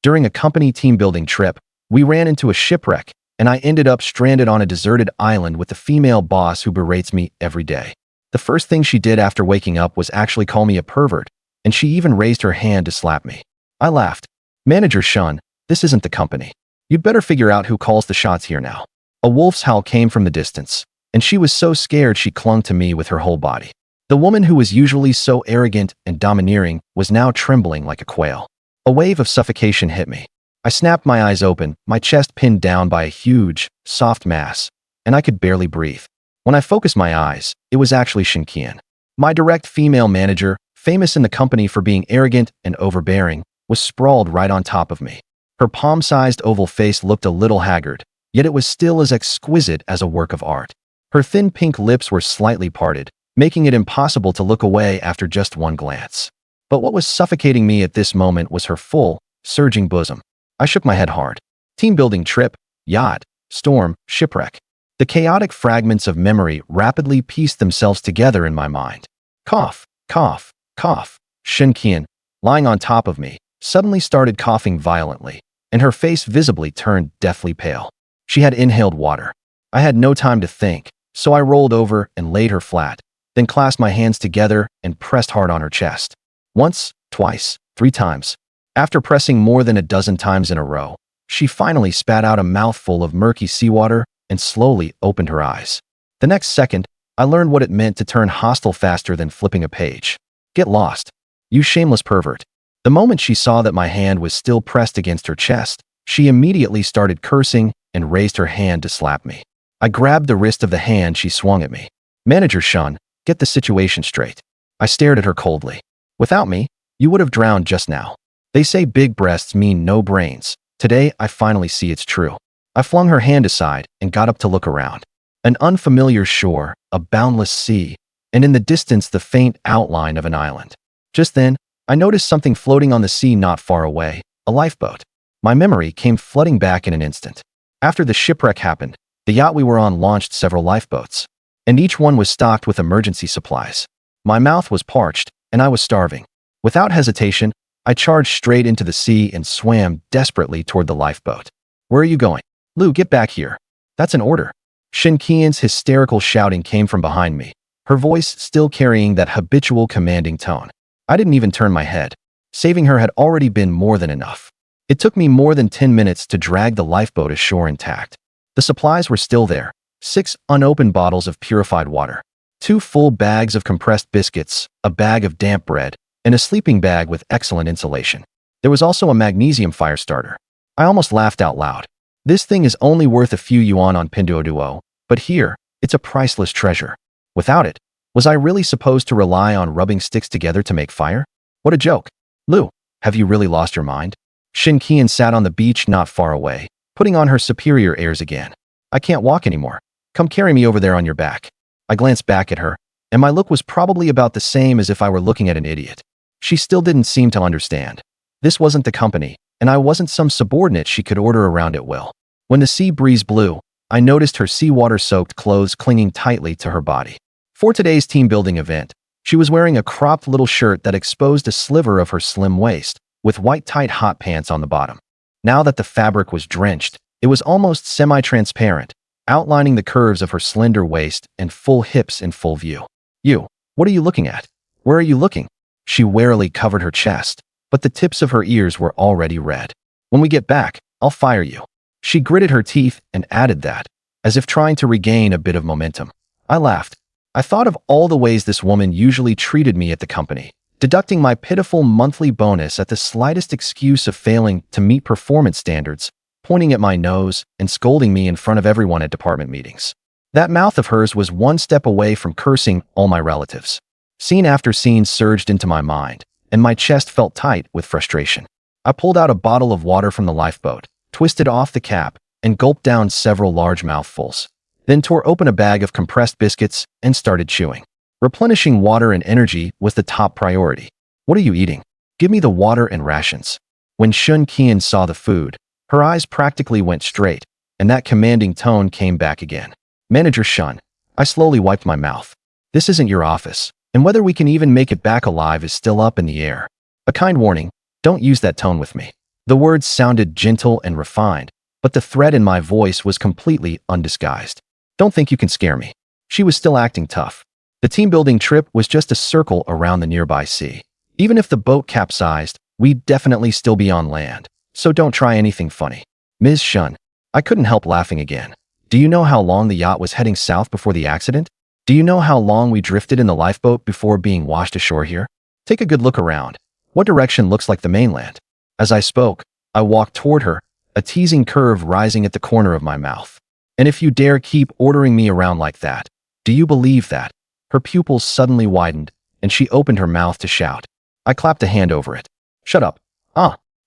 During a company team-building trip, we ran into a shipwreck, and I ended up stranded on a deserted island with the female boss who berates me every day. The first thing she did after waking up was actually call me a pervert, and she even raised her hand to slap me. I laughed. Manager Shun, this isn't the company. You'd better figure out who calls the shots here now. A wolf's howl came from the distance, and she was so scared she clung to me with her whole body. The woman who was usually so arrogant and domineering was now trembling like a quail. A wave of suffocation hit me. I snapped my eyes open, my chest pinned down by a huge, soft mass, and I could barely breathe. When I focused my eyes, it was actually Shinkian. My direct female manager, famous in the company for being arrogant and overbearing, was sprawled right on top of me. Her palm-sized oval face looked a little haggard, yet it was still as exquisite as a work of art. Her thin pink lips were slightly parted, making it impossible to look away after just one glance. But what was suffocating me at this moment was her full, surging bosom. I shook my head hard. Team-building trip, yacht, storm, shipwreck. The chaotic fragments of memory rapidly pieced themselves together in my mind. Cough, cough, cough. Shinkian, lying on top of me, suddenly started coughing violently, and her face visibly turned deathly pale. She had inhaled water. I had no time to think, so I rolled over and laid her flat, then clasped my hands together and pressed hard on her chest. Once, twice, 3 times. After pressing more than a dozen times in a row, she finally spat out a mouthful of murky seawater and slowly opened her eyes. The next second, I learned what it meant to turn hostile faster than flipping a page. Get lost. You shameless pervert. The moment she saw that my hand was still pressed against her chest, she immediately started cursing and raised her hand to slap me. I grabbed the wrist of the hand she swung at me. Manager Shun, get the situation straight. I stared at her coldly. Without me, you would have drowned just now. They say big breasts mean no brains. Today, I finally see it's true. I flung her hand aside and got up to look around. An unfamiliar shore, a boundless sea, and in the distance the faint outline of an island. Just then, I noticed something floating on the sea not far away, a lifeboat. My memory came flooding back in an instant. After the shipwreck happened, the yacht we were on launched several lifeboats, and each one was stocked with emergency supplies. My mouth was parched, and I was starving. Without hesitation, I charged straight into the sea and swam desperately toward the lifeboat. Where are you going? Lu, get back here. That's an order. Shinkian's hysterical shouting came from behind me, her voice still carrying that habitual commanding tone. I didn't even turn my head. Saving her had already been more than enough. It took me more than 10 minutes to drag the lifeboat ashore intact. The supplies were still there. 6 unopened bottles of purified water, 2 full bags of compressed biscuits, a bag of damp bread, and a sleeping bag with excellent insulation. There was also a magnesium fire starter. I almost laughed out loud. This thing is only worth a few yuan on Pinduoduo, but here, it's a priceless treasure. Without it, was I really supposed to rely on rubbing sticks together to make fire? What a joke. Lu, have you really lost your mind? Shinkian sat on the beach not far away, putting on her superior airs again. I can't walk anymore. Come carry me over there on your back. I glanced back at her, and my look was probably about the same as if I were looking at an idiot. She still didn't seem to understand. This wasn't the company, and I wasn't some subordinate she could order around at will. When the sea breeze blew, I noticed her seawater-soaked clothes clinging tightly to her body. For today's team-building event, she was wearing a cropped little shirt that exposed a sliver of her slim waist, with white tight hot pants on the bottom. Now that the fabric was drenched, it was almost semi-transparent, outlining the curves of her slender waist and full hips in full view. You, what are you looking at? Where are you looking? She warily covered her chest, but the tips of her ears were already red. When we get back, I'll fire you. She gritted her teeth and added that, as if trying to regain a bit of momentum. I laughed. I thought of all the ways this woman usually treated me at the company, deducting my pitiful monthly bonus at the slightest excuse of failing to meet performance standards, pointing at my nose and scolding me in front of everyone at department meetings. That mouth of hers was one step away from cursing all my relatives. Scene after scene surged into my mind, and my chest felt tight with frustration. I pulled out a bottle of water from the lifeboat, twisted off the cap, and gulped down several large mouthfuls, then tore open a bag of compressed biscuits and started chewing. Replenishing water and energy was the top priority. What are you eating? Give me the water and rations. When Shun Qian saw the food, her eyes practically went straight, and that commanding tone came back again. Manager Shun. I slowly wiped my mouth. This isn't your office, and whether we can even make it back alive is still up in the air. A kind warning, don't use that tone with me. The words sounded gentle and refined, but the threat in my voice was completely undisguised. Don't think you can scare me. She was still acting tough. The team-building trip was just a circle around the nearby sea. Even if the boat capsized, we'd definitely still be on land. So don't try anything funny. Ms. Shun. I couldn't help laughing again. Do you know how long the yacht was heading south before the accident? Do you know how long we drifted in the lifeboat before being washed ashore here? Take a good look around. What direction looks like the mainland? As I spoke, I walked toward her, a teasing curve rising at the corner of my mouth. And if you dare keep ordering me around like that, do you believe that? Her pupils suddenly widened, and she opened her mouth to shout. I clapped a hand over it. Shut up.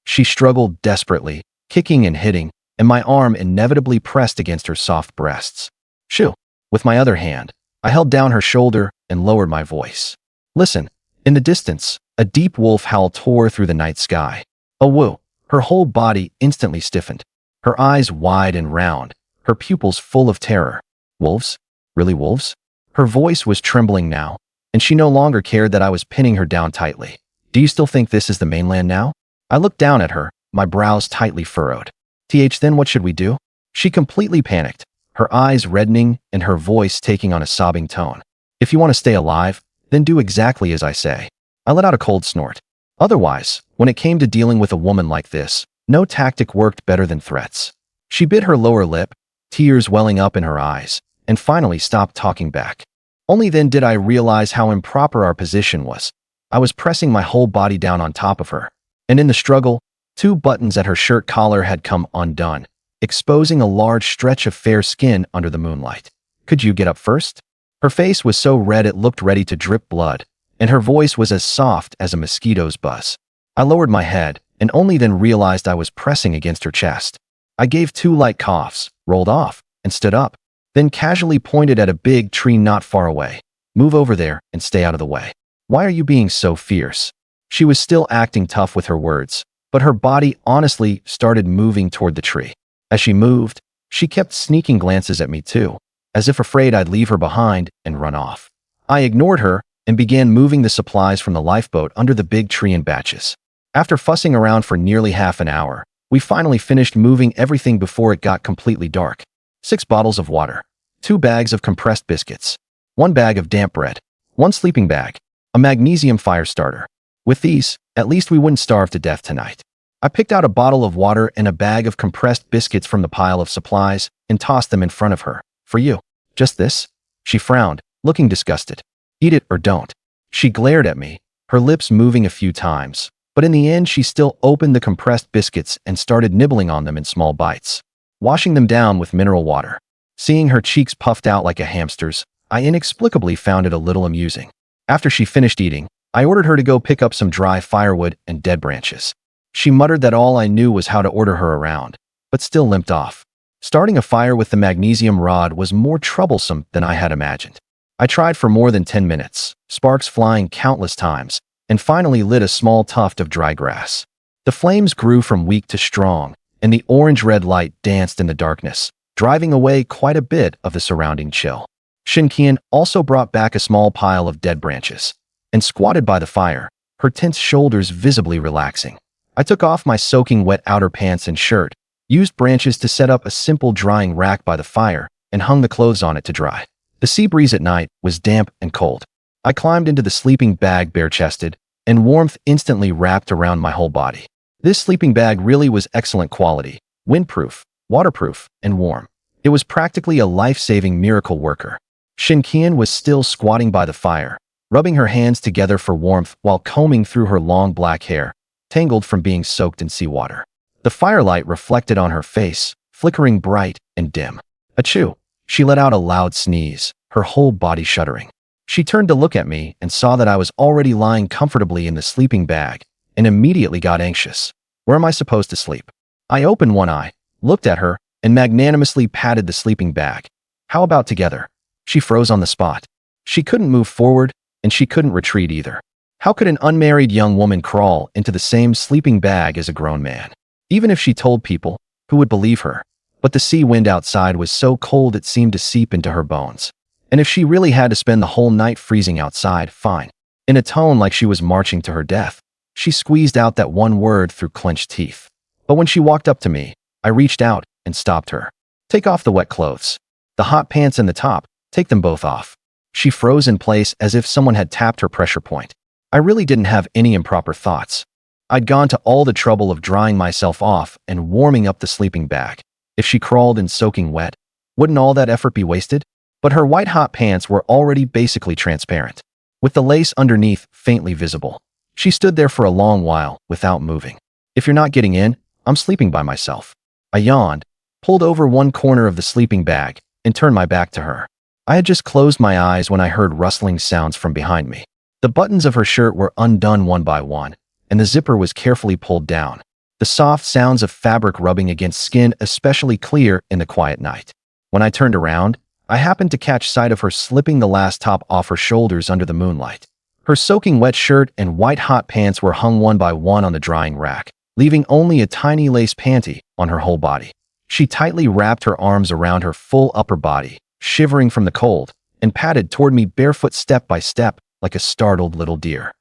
She struggled desperately, kicking and hitting, and my arm inevitably pressed against her soft breasts. Shoo. With my other hand, I held down her shoulder and lowered my voice. Listen. In the distance, a deep wolf howl tore through the night sky. A woo. Her whole body instantly stiffened. Her eyes wide and round, her pupils full of terror. Wolves? Really wolves? Her voice was trembling now, and she no longer cared that I was pinning her down tightly. Do you still think this is the mainland now? I looked down at her, my brows tightly furrowed. Then what should we do? She completely panicked, her eyes reddening and her voice taking on a sobbing tone. If you want to stay alive, then do exactly as I say. I let out a cold snort. Otherwise, when it came to dealing with a woman like this, no tactic worked better than threats. She bit her lower lip, tears welling up in her eyes, and finally stopped talking back. Only then did I realize how improper our position was. I was pressing my whole body down on top of her, and in the struggle, 2 buttons at her shirt collar had come undone, exposing a large stretch of fair skin under the moonlight. Could you get up first? Her face was so red it looked ready to drip blood, and her voice was as soft as a mosquito's buzz. I lowered my head, and only then realized I was pressing against her chest. I gave 2 light coughs, rolled off, and stood up, then casually pointed at a big tree not far away. Move over there and stay out of the way. Why are you being so fierce? She was still acting tough with her words, but her body honestly started moving toward the tree. As she moved, she kept sneaking glances at me too, as if afraid I'd leave her behind and run off. I ignored her and began moving the supplies from the lifeboat under the big tree in batches. After fussing around for nearly half an hour, we finally finished moving everything before it got completely dark. 6 bottles of water, 2 bags of compressed biscuits, 1 bag of damp bread, 1 sleeping bag, a magnesium fire starter. With these, at least we wouldn't starve to death tonight. I picked out a bottle of water and a bag of compressed biscuits from the pile of supplies and tossed them in front of her. For you. Just this? She frowned, looking disgusted. Eat it or don't. She glared at me, her lips moving a few times, but in the end she still opened the compressed biscuits and started nibbling on them in small bites, washing them down with mineral water. Seeing her cheeks puffed out like a hamster's, I inexplicably found it a little amusing. After she finished eating, I ordered her to go pick up some dry firewood and dead branches. She muttered that all I knew was how to order her around, but still limped off. Starting a fire with the magnesium rod was more troublesome than I had imagined. I tried for more than 10 minutes, sparks flying countless times, and finally lit a small tuft of dry grass. The flames grew from weak to strong, and the orange-red light danced in the darkness, driving away quite a bit of the surrounding chill. Shinkian also brought back a small pile of dead branches, and squatted by the fire, her tense shoulders visibly relaxing. I took off my soaking wet outer pants and shirt, used branches to set up a simple drying rack by the fire, and hung the clothes on it to dry. The sea breeze at night was damp and cold. I climbed into the sleeping bag bare-chested, and warmth instantly wrapped around my whole body. This sleeping bag really was excellent quality, windproof, waterproof, and warm. It was practically a life-saving miracle worker. Shinkian was still squatting by the fire, rubbing her hands together for warmth while combing through her long black hair, tangled from being soaked in seawater. The firelight reflected on her face, flickering bright and dim. Achoo! She let out a loud sneeze, her whole body shuddering. She turned to look at me and saw that I was already lying comfortably in the sleeping bag, and immediately got anxious. Where am I supposed to sleep? I opened one eye, looked at her, and magnanimously patted the sleeping bag. How about together? She froze on the spot. She couldn't move forward, and she couldn't retreat either. How could an unmarried young woman crawl into the same sleeping bag as a grown man? Even if she told people, who would believe her? But the sea wind outside was so cold it seemed to seep into her bones. And if she really had to spend the whole night freezing outside, fine. In a tone like she was marching to her death, she squeezed out that one word through clenched teeth. But when she walked up to me, I reached out and stopped her. Take off the wet clothes. The hot pants and the top, take them both off. She froze in place as if someone had tapped her pressure point. I really didn't have any improper thoughts. I'd gone to all the trouble of drying myself off and warming up the sleeping bag. If she crawled in soaking wet, wouldn't all that effort be wasted? But her white hot pants were already basically transparent, with the lace underneath faintly visible. She stood there for a long while without moving. If you're not getting in, I'm sleeping by myself. I yawned, pulled over one corner of the sleeping bag, and turned my back to her. I had just closed my eyes when I heard rustling sounds from behind me. The buttons of her shirt were undone one by one, and the zipper was carefully pulled down. The soft sounds of fabric rubbing against skin especially clear in the quiet night. When I turned around, I happened to catch sight of her slipping the last top off her shoulders under the moonlight. Her soaking wet shirt and white hot pants were hung one by one on the drying rack, leaving only a tiny lace panty on her whole body. She tightly wrapped her arms around her full upper body, shivering from the cold, and padded toward me barefoot step by step like a startled little deer.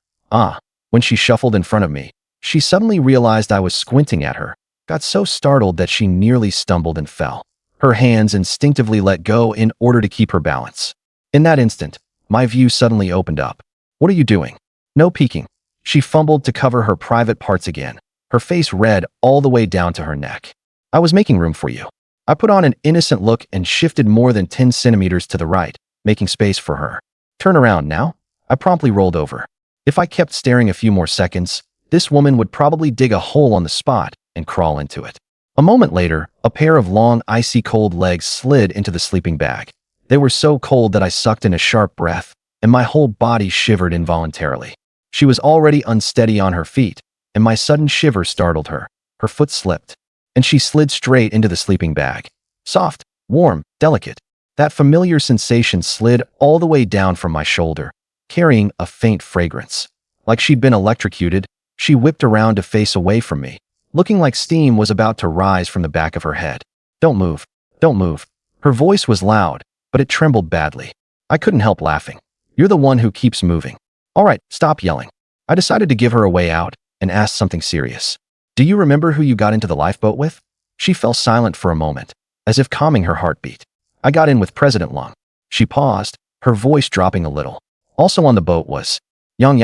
When she shuffled in front of me, she suddenly realized I was squinting at her, got so startled that she nearly stumbled and fell. Her hands instinctively let go in order to keep her balance. In that instant, my view suddenly opened up. What are you doing? No peeking. She fumbled to cover her private parts again, her face red all the way down to her neck. I was making room for you. I put on an innocent look and shifted more than 10 centimeters to the right, making space for her. Turn around now. I promptly rolled over. If I kept staring a few more seconds, this woman would probably dig a hole on the spot and crawl into it. A moment later, a pair of long, icy cold legs slid into the sleeping bag. They were so cold that I sucked in a sharp breath, and my whole body shivered involuntarily. She was already unsteady on her feet, and my sudden shiver startled her. Her foot slipped, and she slid straight into the sleeping bag. Soft, warm, delicate. That familiar sensation slid all the way down from my shoulder, carrying a faint fragrance. Like she'd been electrocuted, she whipped around to face away from me, looking like steam was about to rise from the back of her head. Don't move. Don't move. Her voice was loud, but it trembled badly. I couldn't help laughing. You're the one who keeps moving. All right, stop yelling. I decided to give her a way out and asked something serious. Do you remember who you got into the lifeboat with? She fell silent for a moment, as if calming her heartbeat. I got in with President Long. She paused, her voice dropping a little. Also on the boat was Yang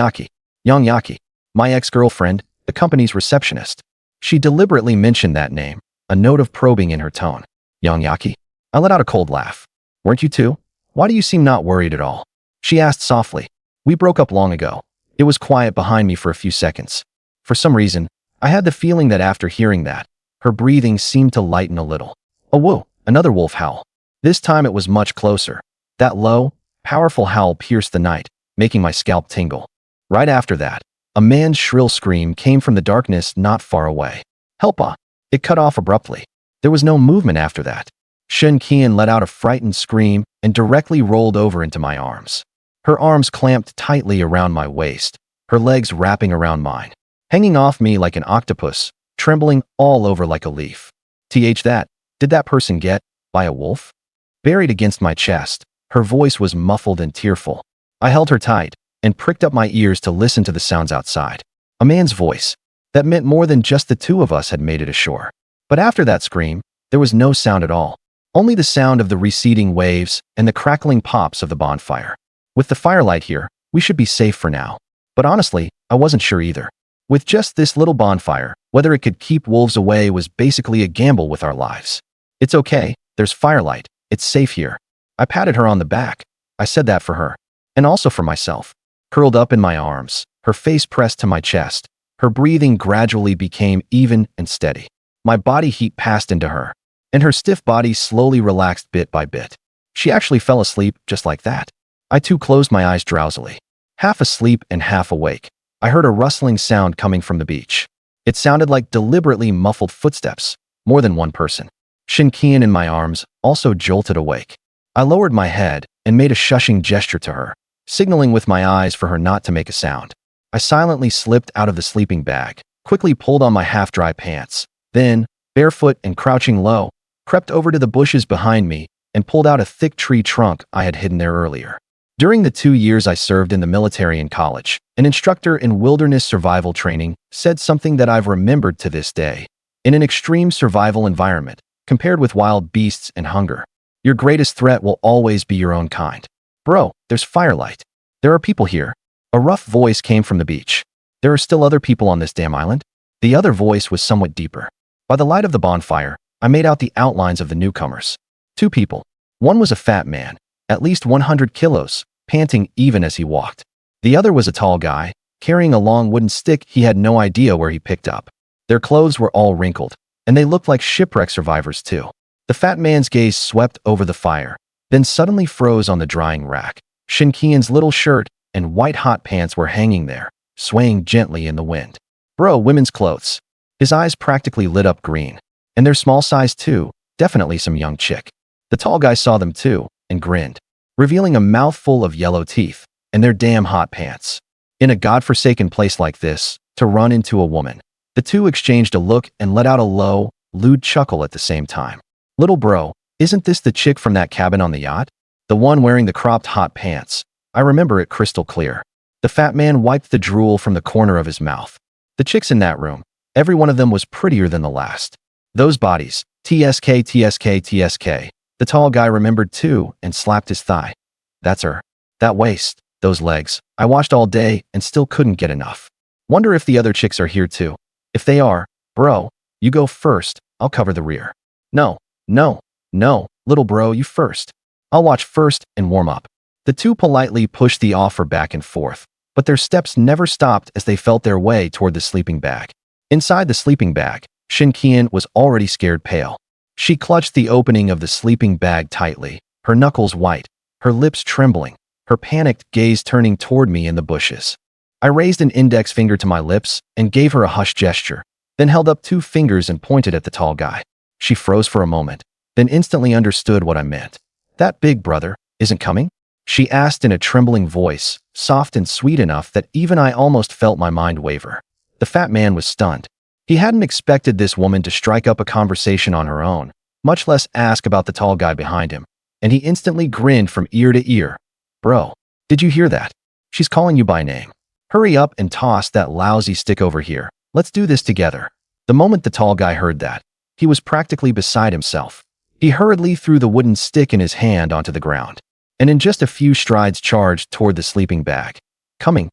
Yaki, my ex-girlfriend, the company's receptionist. She deliberately mentioned that name, a note of probing in her tone. Yang Yaki? I let out a cold laugh. Weren't you too? Why do you seem not worried at all? She asked softly. We broke up long ago. It was quiet behind me for a few seconds. For some reason, I had the feeling that after hearing that, her breathing seemed to lighten a little. Oh whoa, another wolf howl. This time it was much closer. That low, powerful howl pierced the night, making my scalp tingle. Right after that, a man's shrill scream came from the darkness not far away. Helpa! It cut off abruptly. There was no movement after that. Shen Qian let out a frightened scream and directly rolled over into my arms. Her arms clamped tightly around my waist, her legs wrapping around mine, hanging off me like an octopus, trembling all over like a leaf. Did that person get by a wolf? Buried against my chest, her voice was muffled and tearful. I held her tight and pricked up my ears to listen to the sounds outside. A man's voice. That meant more than just the two of us had made it ashore. But after that scream, there was no sound at all. Only the sound of the receding waves and the crackling pops of the bonfire. With the firelight here, we should be safe for now. But honestly, I wasn't sure either. With just this little bonfire, whether it could keep wolves away was basically a gamble with our lives. It's okay, there's firelight, it's safe here. I patted her on the back. I said that for her. And also for myself. Curled up in my arms, her face pressed to my chest, her breathing gradually became even and steady. My body heat passed into her, and her stiff body slowly relaxed bit by bit. She actually fell asleep just like that. I too closed my eyes drowsily. Half asleep and half awake, I heard a rustling sound coming from the beach. It sounded like deliberately muffled footsteps, more than one person. Shen Qian in my arms also jolted awake. I lowered my head and made a shushing gesture to her, signaling with my eyes for her not to make a sound. I silently slipped out of the sleeping bag, quickly pulled on my half-dry pants, then, barefoot and crouching low, crept over to the bushes behind me and pulled out a thick tree trunk I had hidden there earlier. During the 2 years I served in the military and college, an instructor in wilderness survival training said something that I've remembered to this day. in an extreme survival environment, compared with wild beasts and hunger. Your greatest threat will always be your own kind. Bro, there's firelight. There are people here. A rough voice came from the beach. There are still other people on this damn island? The other voice was somewhat deeper. By the light of the bonfire, I made out the outlines of the newcomers. 2 people. One was a fat man, at least 100 kilos, panting even as he walked. The other was a tall guy, carrying a long wooden stick he had no idea where he picked up. Their clothes were all wrinkled, and they looked like shipwreck survivors too. The fat man's gaze swept over the fire, then suddenly froze on the drying rack. Shin Qian's little shirt and white hot pants were hanging there, swaying gently in the wind. Bro, women's clothes. His eyes practically lit up green. And they're small size too, definitely some young chick. The tall guy saw them too, and grinned, revealing a mouthful of yellow teeth, and their damn hot pants. In a godforsaken place like this, to run into a woman. The two exchanged a look and let out a low, lewd chuckle at the same time. Little bro, isn't this the chick from that cabin on the yacht? The one wearing the cropped hot pants. I remember it crystal clear. The fat man wiped the drool from the corner of his mouth. The chicks in that room, every one of them was prettier than the last. Those bodies, TSK, TSK, TSK. The tall guy remembered too and slapped his thigh. That's her. That waist, those legs. I watched all day and still couldn't get enough. Wonder if the other chicks are here too. If they are, bro, you go first, I'll cover the rear. No, little bro, you first. I'll watch first and warm up. The two politely pushed the offer back and forth, but their steps never stopped as they felt their way toward the sleeping bag. Inside the sleeping bag, Shin Qian was already scared pale. She clutched the opening of the sleeping bag tightly, her knuckles white, her lips trembling, her panicked gaze turning toward me in the bushes. I raised an index finger to my lips and gave her a hush gesture, then held up 2 fingers and pointed at the tall guy. She froze for a moment, then instantly understood what I meant. That big brother isn't coming? She asked in a trembling voice, soft and sweet enough that even I almost felt my mind waver. The fat man was stunned. He hadn't expected this woman to strike up a conversation on her own, much less ask about the tall guy behind him, and he instantly grinned from ear to ear. Bro, did you hear that? She's calling you by name. Hurry up and toss that lousy stick over here. Let's do this together. The moment the tall guy heard that, he was practically beside himself. He hurriedly threw the wooden stick in his hand onto the ground, and in just a few strides charged toward the sleeping bag. Coming.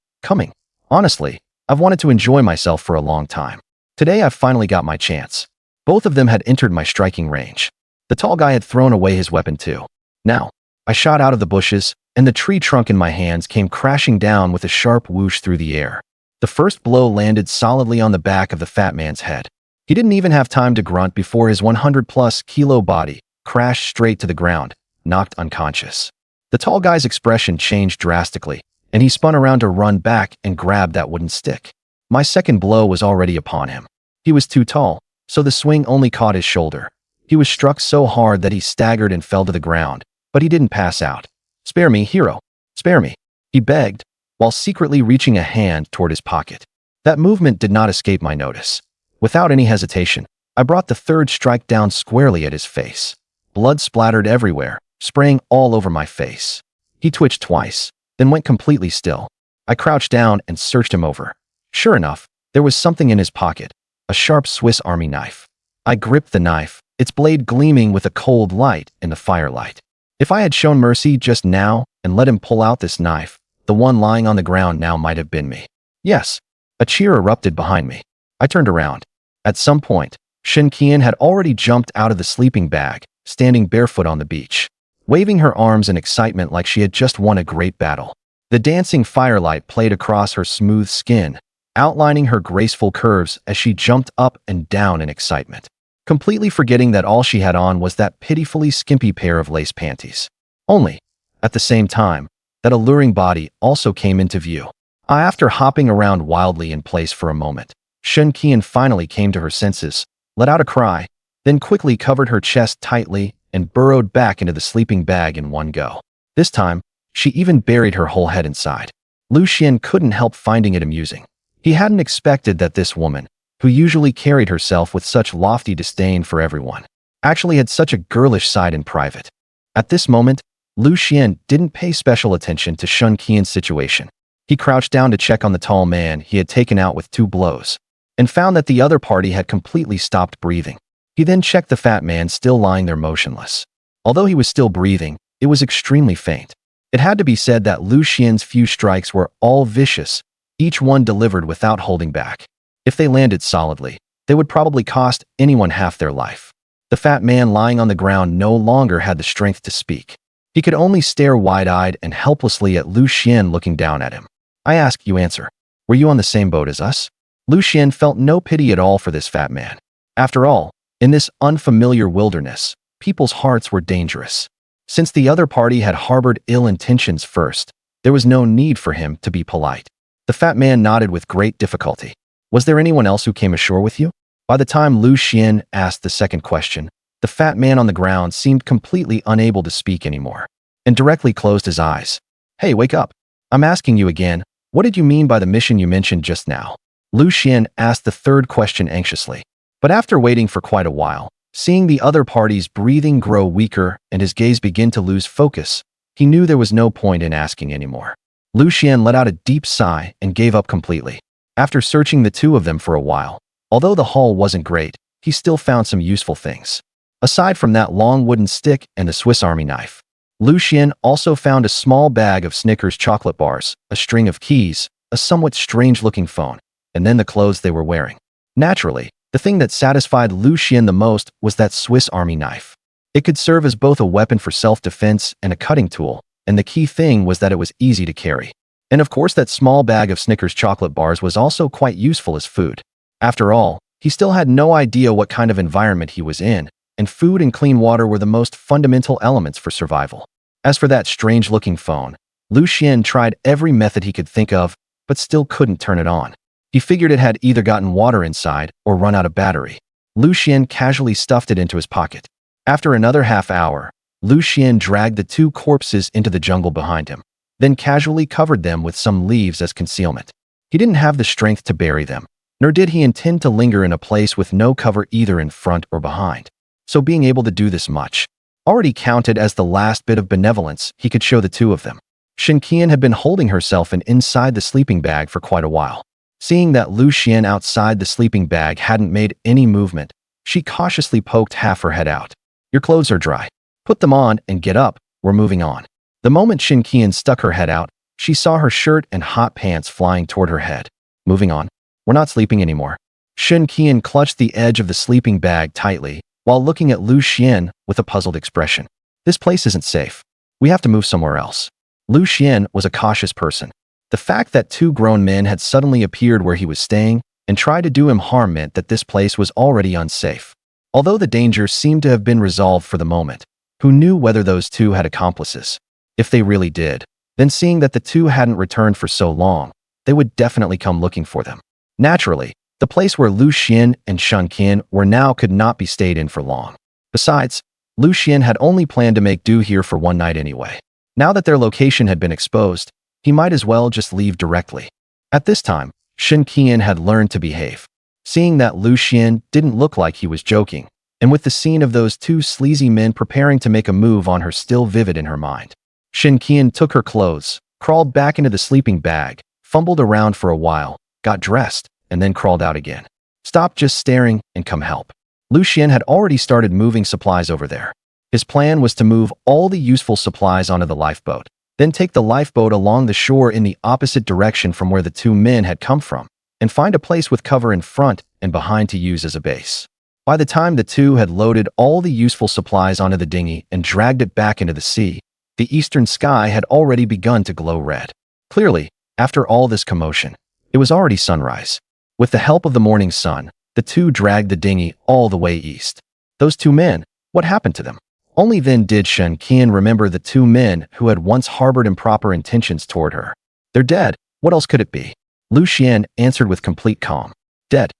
Honestly, I've wanted to enjoy myself for a long time. Today I've finally got my chance. Both of them had entered my striking range. The tall guy had thrown away his weapon too. Now, I shot out of the bushes, and the tree trunk in my hands came crashing down with a sharp whoosh through the air. The first blow landed solidly on the back of the fat man's head. He didn't even have time to grunt before his 100-plus kilo body crashed straight to the ground, knocked unconscious. The tall guy's expression changed drastically, and he spun around to run back and grab that wooden stick. My second blow was already upon him. He was too tall, so the swing only caught his shoulder. He was struck so hard that he staggered and fell to the ground, but he didn't pass out. Spare me, hero. Spare me, he begged, while secretly reaching a hand toward his pocket. That movement did not escape my notice. Without any hesitation, I brought the third strike down squarely at his face. Blood splattered everywhere, spraying all over my face. He twitched twice, then went completely still. I crouched down and searched him over. Sure enough, there was something in his pocket, a sharp Swiss Army knife. I gripped the knife, its blade gleaming with a cold light in the firelight. If I had shown mercy just now and let him pull out this knife, the one lying on the ground now might have been me. Yes, a cheer erupted behind me. I turned around. At some point, Shin Qian had already jumped out of the sleeping bag, standing barefoot on the beach, waving her arms in excitement like she had just won a great battle. The dancing firelight played across her smooth skin, outlining her graceful curves as she jumped up and down in excitement, completely forgetting that all she had on was that pitifully skimpy pair of lace panties. Only, at the same time, that alluring body also came into view. After hopping around wildly in place for a moment, Shin Qian finally came to her senses, let out a cry, then quickly covered her chest tightly and burrowed back into the sleeping bag in one go. This time, she even buried her whole head inside. Lu Xian couldn't help finding it amusing. He hadn't expected that this woman, who usually carried herself with such lofty disdain for everyone, actually had such a girlish side in private. At this moment, Lu Xian didn't pay special attention to Shin Qian's situation. He crouched down to check on the tall man he had taken out with 2 blows. and found that the other party had completely stopped breathing. He then checked the fat man still lying there motionless. Although he was still breathing, it was extremely faint. It had to be said that Lu Xian's few strikes were all vicious, each one delivered without holding back. If they landed solidly, they would probably cost anyone half their life. The fat man lying on the ground no longer had the strength to speak. He could only stare wide-eyed and helplessly at Lu Xian looking down at him. I ask, you answer. Were you on the same boat as us? Lu Xian felt no pity at all for this fat man. After all, in this unfamiliar wilderness, people's hearts were dangerous. Since the other party had harbored ill intentions first, there was no need for him to be polite. The fat man nodded with great difficulty. Was there anyone else who came ashore with you? By the time Lu Xian asked the second question, the fat man on the ground seemed completely unable to speak anymore, and directly closed his eyes. Hey, wake up. I'm asking you again, what did you mean by the mission you mentioned just now? Lu Xian asked the third question anxiously. But after waiting for quite a while, seeing the other party's breathing grow weaker and his gaze begin to lose focus, he knew there was no point in asking anymore. Lu Xian let out a deep sigh and gave up completely. After searching the two of them for a while, although the haul wasn't great, he still found some useful things. Aside from that long wooden stick and the Swiss Army knife, Lu Xian also found a small bag of Snickers chocolate bars, a string of keys, a somewhat strange-looking phone, and then the clothes they were wearing. Naturally, the thing that satisfied Lu Xian the most was that Swiss Army knife. It could serve as both a weapon for self-defense and a cutting tool, and the key thing was that it was easy to carry. And of course, that small bag of Snickers chocolate bars was also quite useful as food. After all, he still had no idea what kind of environment he was in, and food and clean water were the most fundamental elements for survival. As for that strange-looking phone, Lu Xian tried every method he could think of, but still couldn't turn it on. He figured it had either gotten water inside or run out of battery. Lu Xian casually stuffed it into his pocket. After another half hour, Lu Xian dragged the two corpses into the jungle behind him, then casually covered them with some leaves as concealment. He didn't have the strength to bury them, nor did he intend to linger in a place with no cover either in front or behind. So being able to do this much already counted as the last bit of benevolence he could show the two of them. Shen Qian had been holding herself inside the sleeping bag for quite a while. Seeing that Lu Xian outside the sleeping bag hadn't made any movement, she cautiously poked half her head out. Your clothes are dry. Put them on and get up, we're moving on. The moment Shen Qian stuck her head out, she saw her shirt and hot pants flying toward her head. Moving on. We're not sleeping anymore. Shen Qian clutched the edge of the sleeping bag tightly, while looking at Lu Xian with a puzzled expression. This place isn't safe. We have to move somewhere else. Lu Xian was a cautious person. The fact that two grown men had suddenly appeared where he was staying and tried to do him harm meant that this place was already unsafe. Although the danger seemed to have been resolved for the moment, who knew whether those two had accomplices? If they really did, then seeing that the two hadn't returned for so long, they would definitely come looking for them. Naturally, the place where Lu Xian and Shen Qian were now could not be stayed in for long. Besides, Lu Xian had only planned to make do here for one night anyway. Now that their location had been exposed, he might as well just leave directly. At this time, Shen Qian had learned to behave. Seeing that Lu Xian didn't look like he was joking, and with the scene of those two sleazy men preparing to make a move on her still vivid in her mind, Shen Qian took her clothes, crawled back into the sleeping bag, fumbled around for a while, got dressed, and then crawled out again. Stop just staring and come help. Lu Xian had already started moving supplies over there. His plan was to move all the useful supplies onto the lifeboat, then take the lifeboat along the shore in the opposite direction from where the two men had come from, and find a place with cover in front and behind to use as a base. By the time the two had loaded all the useful supplies onto the dinghy and dragged it back into the sea, the eastern sky had already begun to glow red. Clearly, after all this commotion, it was already sunrise. With the help of the morning sun, the two dragged the dinghy all the way east. Those two men, what happened to them? Only then did Shen Qian remember the two men who had once harbored improper intentions toward her. They're dead. What else could it be? Lu Xian answered with complete calm. Dead.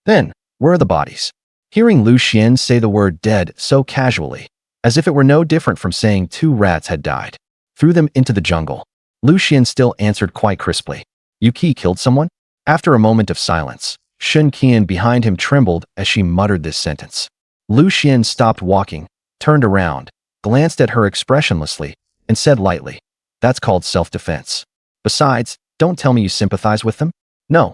Then, where are the bodies? Hearing Lu Xian say the word dead so casually, as if it were no different from saying two rats had died, threw them into the jungle, Lu Xian still answered quite crisply. You killed someone? After a moment of silence, Shen Qian behind him trembled as she muttered this sentence. Lu Xian stopped walking, turned around, glanced at her expressionlessly, and said lightly, that's called self-defense. Besides, don't tell me you sympathize with them. No,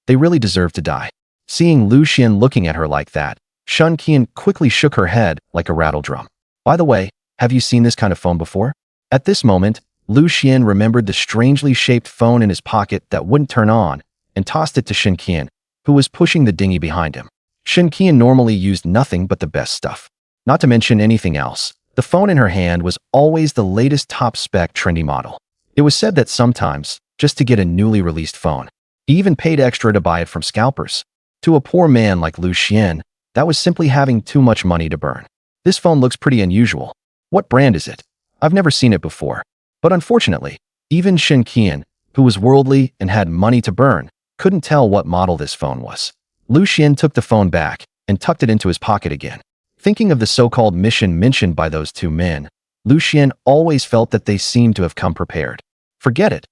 They really deserve to die. Seeing Lu Xian looking at her like that, Shun Qian quickly shook her head like a rattle drum. By the way, have you seen this kind of phone before? At this moment, Lu Xian remembered the strangely shaped phone in his pocket that wouldn't turn on and tossed it to Shin Qian, who was pushing the dinghy behind him. Shin Qian normally used nothing but the best stuff. Not to mention anything else, the phone in her hand was always the latest top-spec trendy model. It was said that sometimes, just to get a newly released phone, he even paid extra to buy it from scalpers. To a poor man like Lu Xian, that was simply having too much money to burn. This phone looks pretty unusual. What brand is it? I've never seen it before. But unfortunately, even Shin Qian, who was worldly and had money to burn, couldn't tell what model this phone was. Lu Xian took the phone back and tucked it into his pocket again. Thinking of the so-called mission mentioned by those two men, Lu Xian always felt that they seemed to have come prepared. Forget it.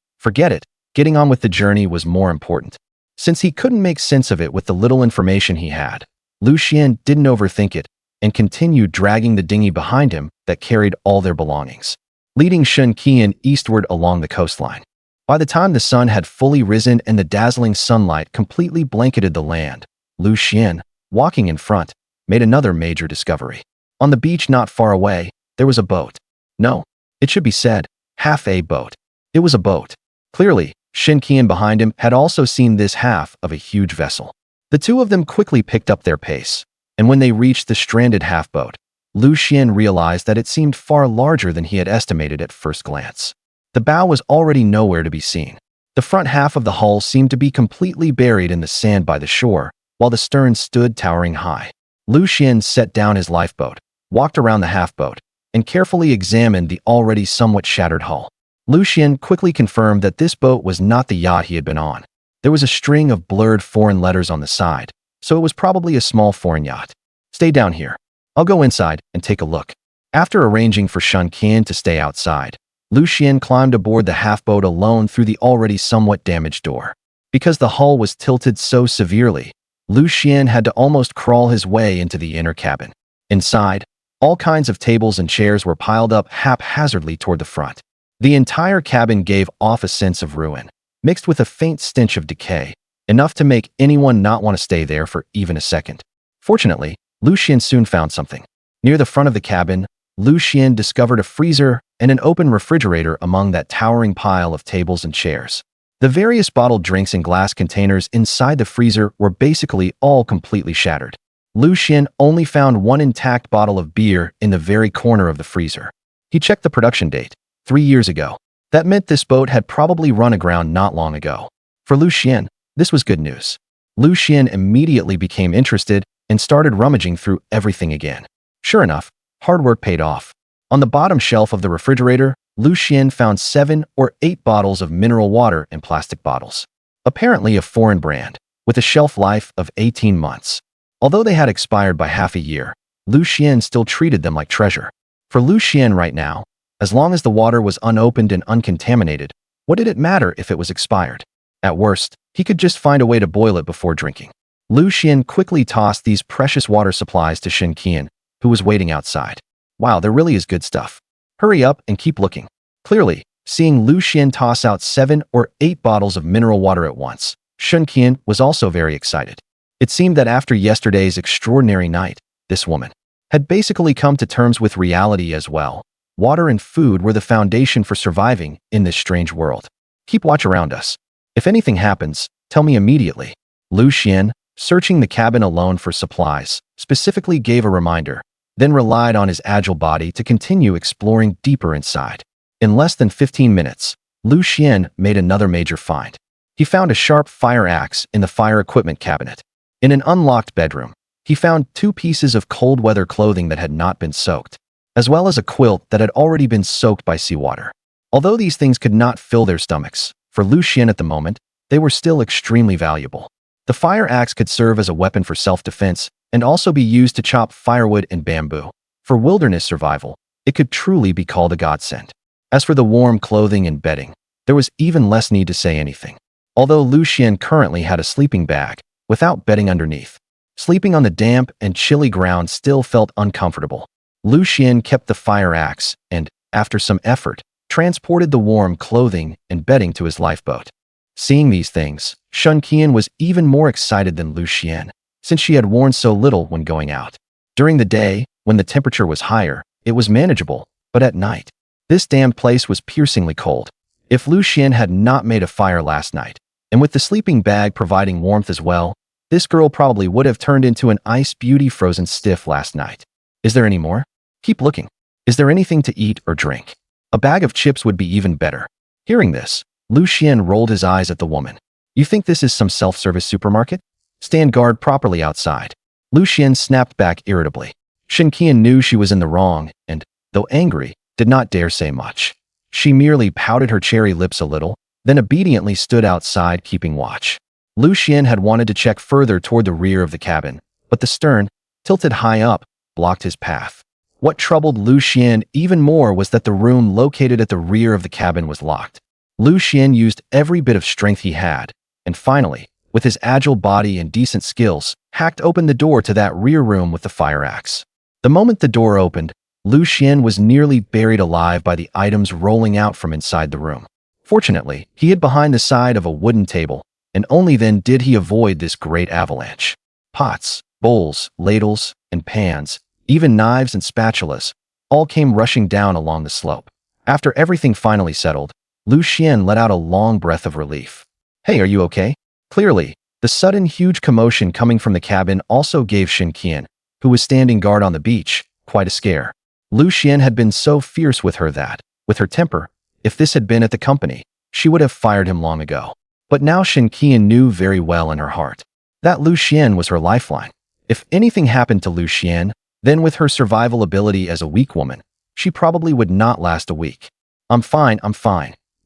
Getting on with the journey was more important. Since he couldn't make sense of it with the little information he had, Lu Xian didn't overthink it and continued dragging the dinghy behind him that carried all their belongings, leading Shin Qian eastward along the coastline. By the time the sun had fully risen and the dazzling sunlight completely blanketed the land, Lu Xian, walking in front, made another major discovery. On the beach not far away, there was a boat. No, it should be said, half a boat. It was a boat. Clearly, Shin Qian behind him had also seen this half of a huge vessel. The two of them quickly picked up their pace, and when they reached the stranded half-boat, Lu Xian realized that it seemed far larger than he had estimated at first glance. The bow was already nowhere to be seen. The front half of the hull seemed to be completely buried in the sand by the shore, while the stern stood towering high. Lu Xian set down his lifeboat, walked around the half-boat, and carefully examined the already somewhat shattered hull. Lu Xian quickly confirmed that this boat was not the yacht he had been on. There was a string of blurred foreign letters on the side, so it was probably a small foreign yacht. Stay down here. I'll go inside and take a look. After arranging for Shun Qian to stay outside, Lu Xian climbed aboard the half-boat alone through the already somewhat damaged door. Because the hull was tilted so severely, Lu Xian had to almost crawl his way into the inner cabin. Inside, all kinds of tables and chairs were piled up haphazardly toward the front. The entire cabin gave off a sense of ruin, mixed with a faint stench of decay, enough to make anyone not want to stay there for even a second. Fortunately, Lu Xian soon found something. Near the front of the cabin, Lu Xian discovered a freezer and an open refrigerator among that towering pile of tables and chairs. The various bottled drinks and glass containers inside the freezer were basically all completely shattered. Lu Xian only found one intact bottle of beer in the very corner of the freezer. He checked the production date, 3 years ago. That meant this boat had probably run aground not long ago. For Lu Xian, this was good news. Lu Xian immediately became interested and started rummaging through everything again. Sure enough, hard work paid off. On the bottom shelf of the refrigerator, Lu Xian found 7 or 8 bottles of mineral water in plastic bottles. Apparently a foreign brand, with a shelf life of 18 months. Although they had expired by half a year, Lu Xian still treated them like treasure. For Lu Xian right now, as long as the water was unopened and uncontaminated, what did it matter if it was expired? At worst, he could just find a way to boil it before drinking. Lu Xian quickly tossed these precious water supplies to Shin Qian, who was waiting outside. Wow, there really is good stuff. Hurry up and keep looking. Clearly, seeing Lu Xian toss out 7 or 8 bottles of mineral water at once, Shin Qian was also very excited. It seemed that after yesterday's extraordinary night, this woman had basically come to terms with reality as well. Water and food were the foundation for surviving in this strange world. Keep watch around us. If anything happens, tell me immediately. Lu Xian, searching the cabin alone for supplies, specifically gave a reminder, then relied on his agile body to continue exploring deeper inside. In less than 15 minutes, Lu Xian made another major find. He found a sharp fire axe in the fire equipment cabinet. In an unlocked bedroom, he found 2 pieces of cold weather clothing that had not been soaked, as well as a quilt that had already been soaked by seawater. Although these things could not fill their stomachs, for Lu Xian at the moment, they were still extremely valuable. The fire axe could serve as a weapon for self-defense and also be used to chop firewood and bamboo. For wilderness survival, it could truly be called a godsend. As for the warm clothing and bedding, there was even less need to say anything. Although Lu Xian currently had a sleeping bag, without bedding underneath, sleeping on the damp and chilly ground still felt uncomfortable. Lu Xian kept the fire axe and, after some effort, transported the warm clothing and bedding to his lifeboat. Seeing these things, Shun Qian was even more excited than Lu Xian, since she had worn so little when going out. During the day, when the temperature was higher, it was manageable, but at night, this damned place was piercingly cold. If Lu Xian had not made a fire last night, and with the sleeping bag providing warmth as well, this girl probably would have turned into an ice beauty frozen stiff last night. Is there any more? Keep looking. Is there anything to eat or drink? A bag of chips would be even better. Hearing this, Lu Xian rolled his eyes at the woman. You think this is some self-service supermarket? Stand guard properly outside. Lu Xian snapped back irritably. Shen Qian knew she was in the wrong and, though angry, did not dare say much. She merely pouted her cherry lips a little, then obediently stood outside keeping watch. Lu Xian had wanted to check further toward the rear of the cabin, but the stern, tilted high up, blocked his path. What troubled Lu Xian even more was that the room located at the rear of the cabin was locked. Lu Xian used every bit of strength he had, and finally, with his agile body and decent skills, hacked open the door to that rear room with the fire axe. The moment the door opened, Lu Xian was nearly buried alive by the items rolling out from inside the room. Fortunately, he hid behind the side of a wooden table, and only then did he avoid this great avalanche. Pots, bowls, ladles, and pans, even knives and spatulas, all came rushing down along the slope. After everything finally settled, Lu Xian let out a long breath of relief. Hey, are you okay? Clearly, the sudden huge commotion coming from the cabin also gave Shen Qian, who was standing guard on the beach, quite a scare. Lu Xian had been so fierce with her that, with her temper, if this had been at the company, she would have fired him long ago. But now Shen Qian knew very well in her heart that Lu Xian was her lifeline. If anything happened to Lu Xian, then with her survival ability as a weak woman, she probably would not last a week. I'm fine.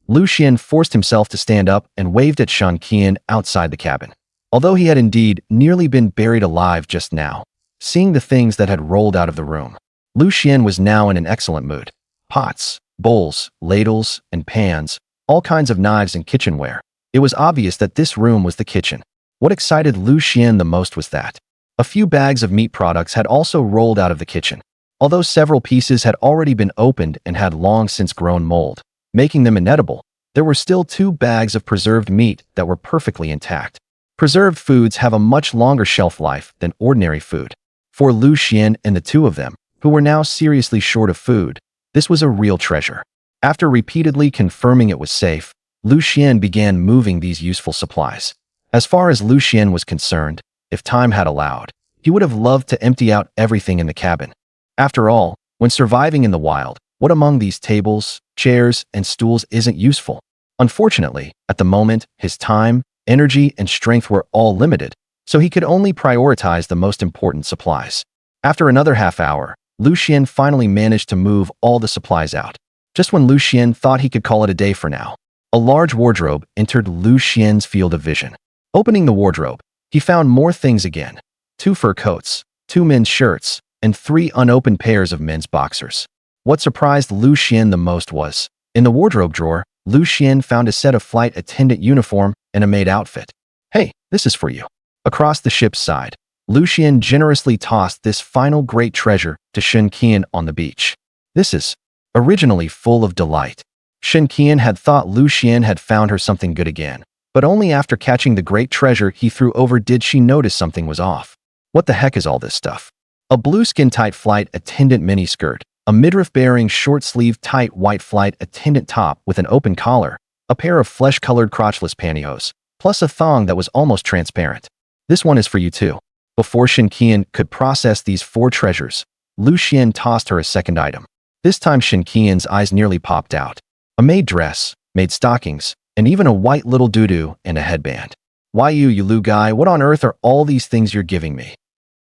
Lu Xian forced himself to stand up and waved at Shen Qian outside the cabin. Although he had indeed nearly been buried alive just now, seeing the things that had rolled out of the room, Lu Xian was now in an excellent mood. Pots, bowls, ladles, and pans, all kinds of knives and kitchenware. It was obvious that this room was the kitchen. What excited Lu Xian the most was that a few bags of meat products had also rolled out of the kitchen. Although several pieces had already been opened and had long since grown mold, making them inedible, there were still 2 bags of preserved meat that were perfectly intact. Preserved foods have a much longer shelf life than ordinary food. For Lu Xian and the 2 of them, who were now seriously short of food, this was a real treasure. After repeatedly confirming it was safe, Lu Xian began moving these useful supplies. As far as Lu Xian was concerned, if time had allowed, he would have loved to empty out everything in the cabin. After all, when surviving in the wild, what among these tables, chairs, and stools isn't useful? Unfortunately, at the moment, his time, energy, and strength were all limited, so he could only prioritize the most important supplies. After another half hour, Lu Xian finally managed to move all the supplies out. Just when Lu Xian thought he could call it a day for now, a large wardrobe entered Lu Xian's field of vision. Opening the wardrobe, he found more things again. 2 fur coats, 2 men's shirts, and 3 unopened pairs of men's boxers. What surprised Lu Xian the most was, in the wardrobe drawer, Lu Xian found a set of flight attendant uniform and a maid outfit. Hey, this is for you. Across the ship's side, Lu Xian generously tossed this final great treasure to Shen Qian on the beach. This is originally full of delight. Shen Qian had thought Lu Xian had found her something good again, but only after catching the great treasure he threw over did she notice something was off. What the heck is all this stuff? A blue skin-tight flight attendant miniskirt, a midriff-bearing short-sleeved tight white flight attendant top with an open collar, a pair of flesh-colored crotchless pantyhose, plus a thong that was almost transparent. This one is for you too. Before Shen Qian could process these 4 treasures, Lu Xian tossed her a second item. This time Shen Qian's eyes nearly popped out. A maid dress, maid stockings, and even a white little doo-doo and a headband. Why you Lu guy, what on earth are all these things you're giving me?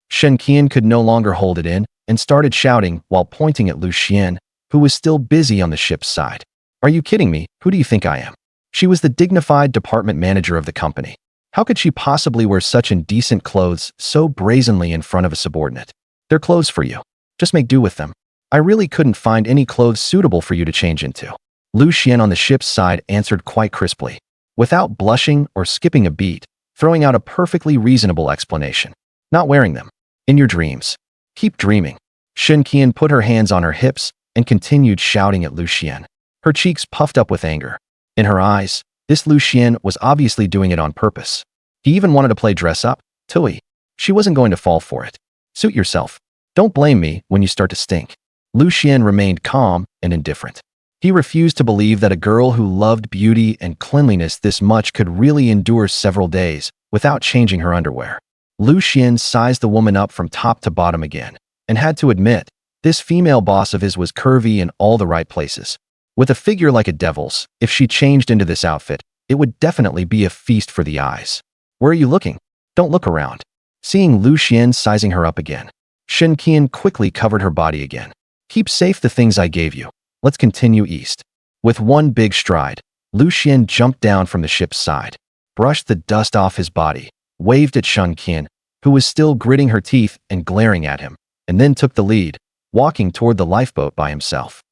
Shen Qian could no longer hold it in and started shouting while pointing at Lu Xian, who was still busy on the ship's side. Are you kidding me? Who do you think I am? She was the dignified department manager of the company. How could she possibly wear such indecent clothes so brazenly in front of a subordinate? They're clothes for you. Just make do with them. I really couldn't find any clothes suitable for you to change into. Lu Xian on the ship's side answered quite crisply, without blushing or skipping a beat, throwing out a perfectly reasonable explanation. Not wearing them. In your dreams. Keep dreaming. Shen Qian put her hands on her hips and continued shouting at Lu Xian. Her cheeks puffed up with anger. In her eyes, This Lu Xian was obviously doing it on purpose. He even wanted to play dress up. Tui. She wasn't going to fall for it. Suit yourself. Don't blame me when you start to stink. Lu Xian remained calm and indifferent. He refused to believe that a girl who loved beauty and cleanliness this much could really endure several days without changing her underwear. Lu Xian sized the woman up from top to bottom again, and had to admit, this female boss of his was curvy in all the right places. With a figure like a devil's, if she changed into this outfit, it would definitely be a feast for the eyes. Where are you looking? Don't look around. Seeing Lu Xian sizing her up again, Shen Qian quickly covered her body again. Keep safe the things I gave you. Let's continue east. With one big stride, Lu Xian jumped down from the ship's side, brushed the dust off his body, waved at Shen Qian, who was still gritting her teeth and glaring at him, and then took the lead, walking toward the lifeboat by himself.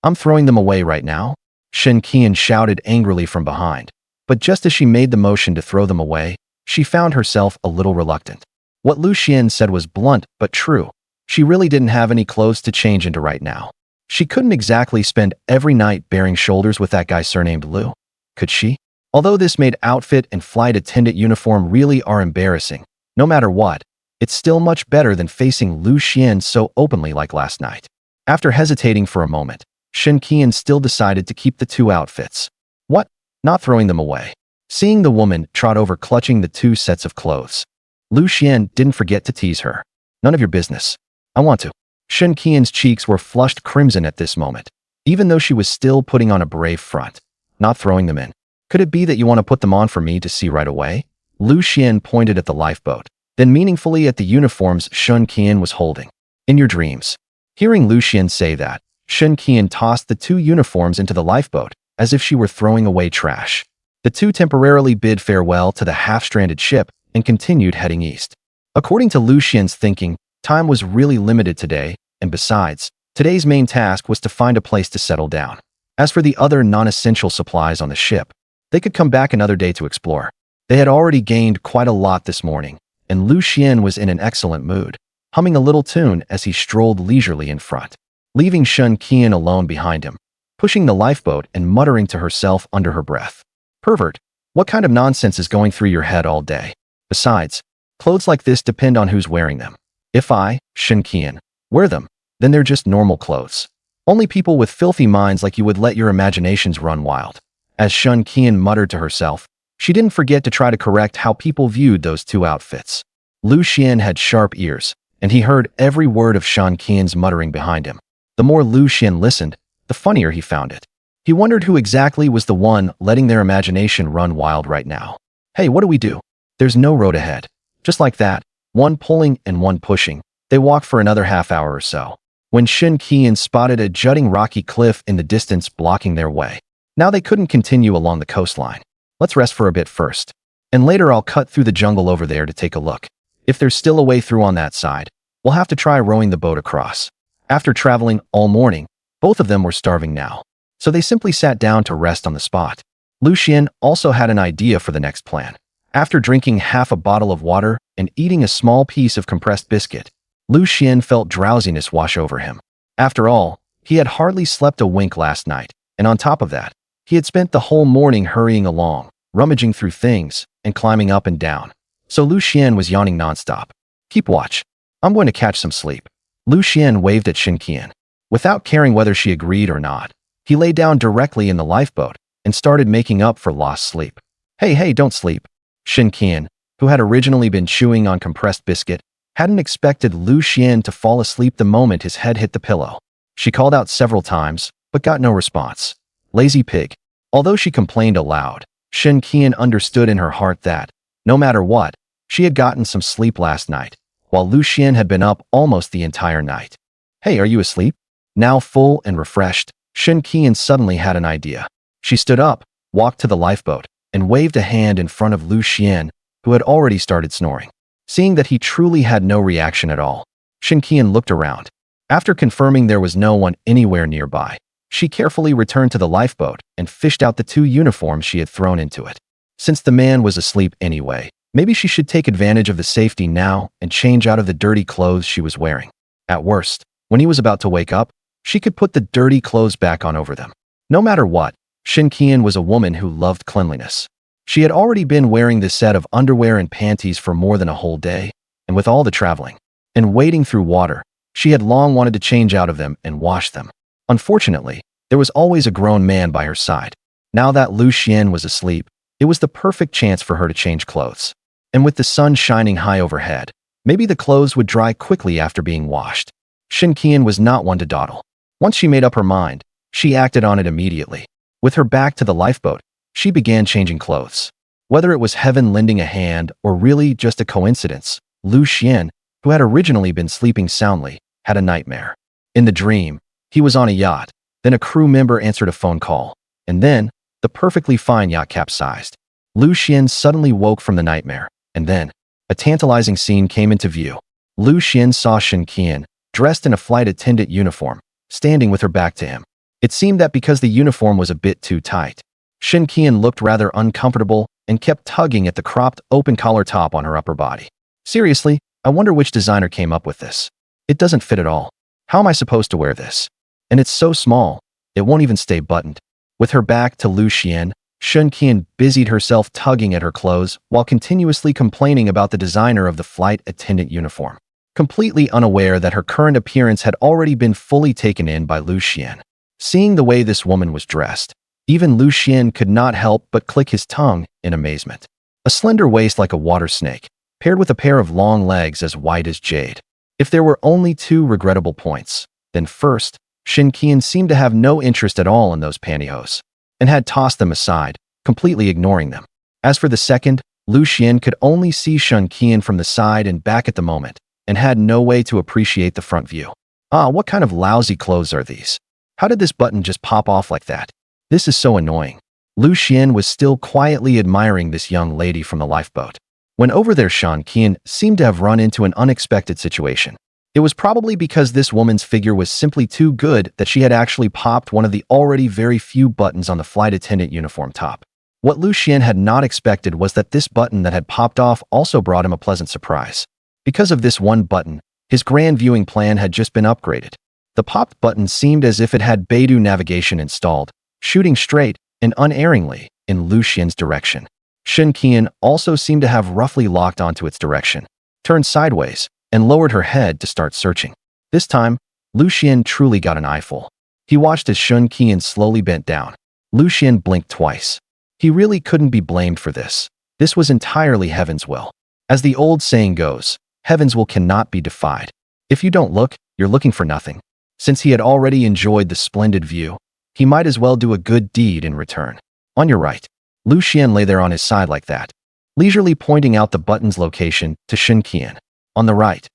I'm throwing them away right now, Shen Qian shouted angrily from behind. But just as she made the motion to throw them away, she found herself a little reluctant. What Lu Xian said was blunt but true. She really didn't have any clothes to change into right now. She couldn't exactly spend every night bearing shoulders with that guy surnamed Lu. Could she? Although this made outfit and flight attendant uniform really are embarrassing, no matter what, it's still much better than facing Lu Xian so openly like last night. After hesitating for a moment, Shen Qian still decided to keep the two outfits. What? Not throwing them away. Seeing the woman trot over clutching the two sets of clothes, Lu Xian didn't forget to tease her. None of your business. I want to. Shen Qian's cheeks were flushed crimson at this moment, even though she was still putting on a brave front. Not throwing them in. Could it be that you want to put them on for me to see right away? Lu Xian pointed at the lifeboat, then meaningfully at the uniforms Shen Qian was holding. In your dreams. Hearing Lu Xian say that, Shen Qian tossed the two uniforms into the lifeboat, as if she were throwing away trash. The two temporarily bid farewell to the half-stranded ship and continued heading east. According to Lu Xian's thinking, time was really limited today, and besides, today's main task was to find a place to settle down. As for the other non-essential supplies on the ship, they could come back another day to explore. They had already gained quite a lot this morning, and Lu Xian was in an excellent mood, humming a little tune as he strolled leisurely in front, leaving Shen Qian alone behind him, pushing the lifeboat and muttering to herself under her breath. Pervert, what kind of nonsense is going through your head all day? Besides, clothes like this depend on who's wearing them. If I, Shen Qian, wear them, then they're just normal clothes. Only people with filthy minds like you would let your imaginations run wild. As Shen Qian muttered to herself, she didn't forget to try to correct how people viewed those two outfits. Lu Xian had sharp ears, and he heard every word of Shen Qian's muttering behind him. The more Lu Xian listened, the funnier he found it. He wondered who exactly was the one letting their imagination run wild right now. Hey, what do we do? There's no road ahead. Just like that, one pulling and one pushing, they walked for another half hour or so, when Shen Qian spotted a jutting rocky cliff in the distance blocking their way. Now they couldn't continue along the coastline. Let's rest for a bit first, and later I'll cut through the jungle over there to take a look. If there's still a way through on that side, we'll have to try rowing the boat across. After traveling all morning, both of them were starving now, so they simply sat down to rest on the spot. Lu Xian also had an idea for the next plan. After drinking half a bottle of water and eating a small piece of compressed biscuit, Lu Xian felt drowsiness wash over him. After all, he had hardly slept a wink last night, and on top of that, he had spent the whole morning hurrying along, rummaging through things, and climbing up and down. So Lu Xian was yawning nonstop. Keep watch. I'm going to catch some sleep. Lu Xian waved at Shen Qian. Without caring whether she agreed or not, he lay down directly in the lifeboat and started making up for lost sleep. Hey, don't sleep. Shen Qian, who had originally been chewing on compressed biscuit, hadn't expected Lu Xian to fall asleep the moment his head hit the pillow. She called out several times, but got no response. Lazy pig. Although she complained aloud, Shen Qian understood in her heart that, no matter what, she had gotten some sleep last night, while Lu Xian had been up almost the entire night. Hey, are you asleep? Now full and refreshed, Shen Qian suddenly had an idea. She stood up, walked to the lifeboat, and waved a hand in front of Lu Xian, who had already started snoring. Seeing that he truly had no reaction at all, Shen Qian looked around. After confirming there was no one anywhere nearby, she carefully returned to the lifeboat and fished out the two uniforms she had thrown into it. Since the man was asleep anyway, maybe she should take advantage of the safety now and change out of the dirty clothes she was wearing. At worst, when he was about to wake up, she could put the dirty clothes back on over them. No matter what, Shin Qian was a woman who loved cleanliness. She had already been wearing this set of underwear and panties for more than a whole day, and with all the traveling and wading through water, she had long wanted to change out of them and wash them. Unfortunately, there was always a grown man by her side. Now that Lu Xian was asleep, it was the perfect chance for her to change clothes. And with the sun shining high overhead, maybe the clothes would dry quickly after being washed. Shin Qian was not one to dawdle. Once she made up her mind, she acted on it immediately. With her back to the lifeboat, she began changing clothes. Whether it was heaven lending a hand or really just a coincidence, Lu Xian, who had originally been sleeping soundly, had a nightmare. In the dream, he was on a yacht, then a crew member answered a phone call, and then, the perfectly fine yacht capsized. Lu Xian suddenly woke from the nightmare, and then, a tantalizing scene came into view. Lu Xian saw Shin Qian, dressed in a flight attendant uniform, standing with her back to him. It seemed that because the uniform was a bit too tight, Shin Qian looked rather uncomfortable and kept tugging at the cropped, open-collar top on her upper body. Seriously, I wonder which designer came up with this. It doesn't fit at all. How am I supposed to wear this? And it's so small, it won't even stay buttoned. With her back to Lu Xian, Shin Qian busied herself tugging at her clothes while continuously complaining about the designer of the flight attendant uniform, completely unaware that her current appearance had already been fully taken in by Lu Xian. Seeing the way this woman was dressed, even Lu Xian could not help but click his tongue in amazement. A slender waist like a water snake, paired with a pair of long legs as white as jade. If there were only two regrettable points, then first, Shin Qian seemed to have no interest at all in those pantyhose, and had tossed them aside, completely ignoring them. As for the second, Lu Xian could only see Shin Qian from the side and back at the moment, and had no way to appreciate the front view. What kind of lousy clothes are these? How did this button just pop off like that? This is so annoying. Lu Xian was still quietly admiring this young lady from the lifeboat. When over there, Shin Qian seemed to have run into an unexpected situation. It was probably because this woman's figure was simply too good that she had actually popped one of the already very few buttons on the flight attendant uniform top. What Lu Xian had not expected was that this button that had popped off also brought him a pleasant surprise. Because of this one button, his grand viewing plan had just been upgraded. The popped button seemed as if it had Beidou navigation installed, shooting straight and unerringly in Lu Xian's direction. Shin Qian also seemed to have roughly locked onto its direction, turned sideways, and lowered her head to start searching. This time, Lu Xian truly got an eyeful. He watched as Shin Qian slowly bent down. Lu Xian blinked twice. He really couldn't be blamed for this. This was entirely heaven's will. As the old saying goes, heaven's will cannot be defied. If you don't look, you're looking for nothing. Since he had already enjoyed the splendid view, he might as well do a good deed in return. On your right, Lu Xian lay there on his side like that, leisurely pointing out the button's location to Shin Qian. On the right,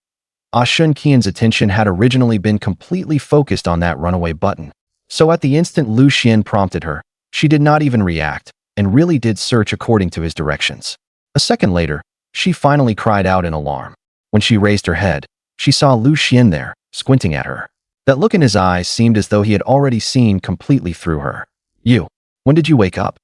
Shin Qian's attention had originally been completely focused on that runaway button. So at the instant Lu Xian prompted her, she did not even react, and really did search according to his directions. A second later, she finally cried out in alarm. When she raised her head, she saw Lu Xian there, squinting at her. That look in his eyes seemed as though he had already seen completely through her. You, when did you wake up?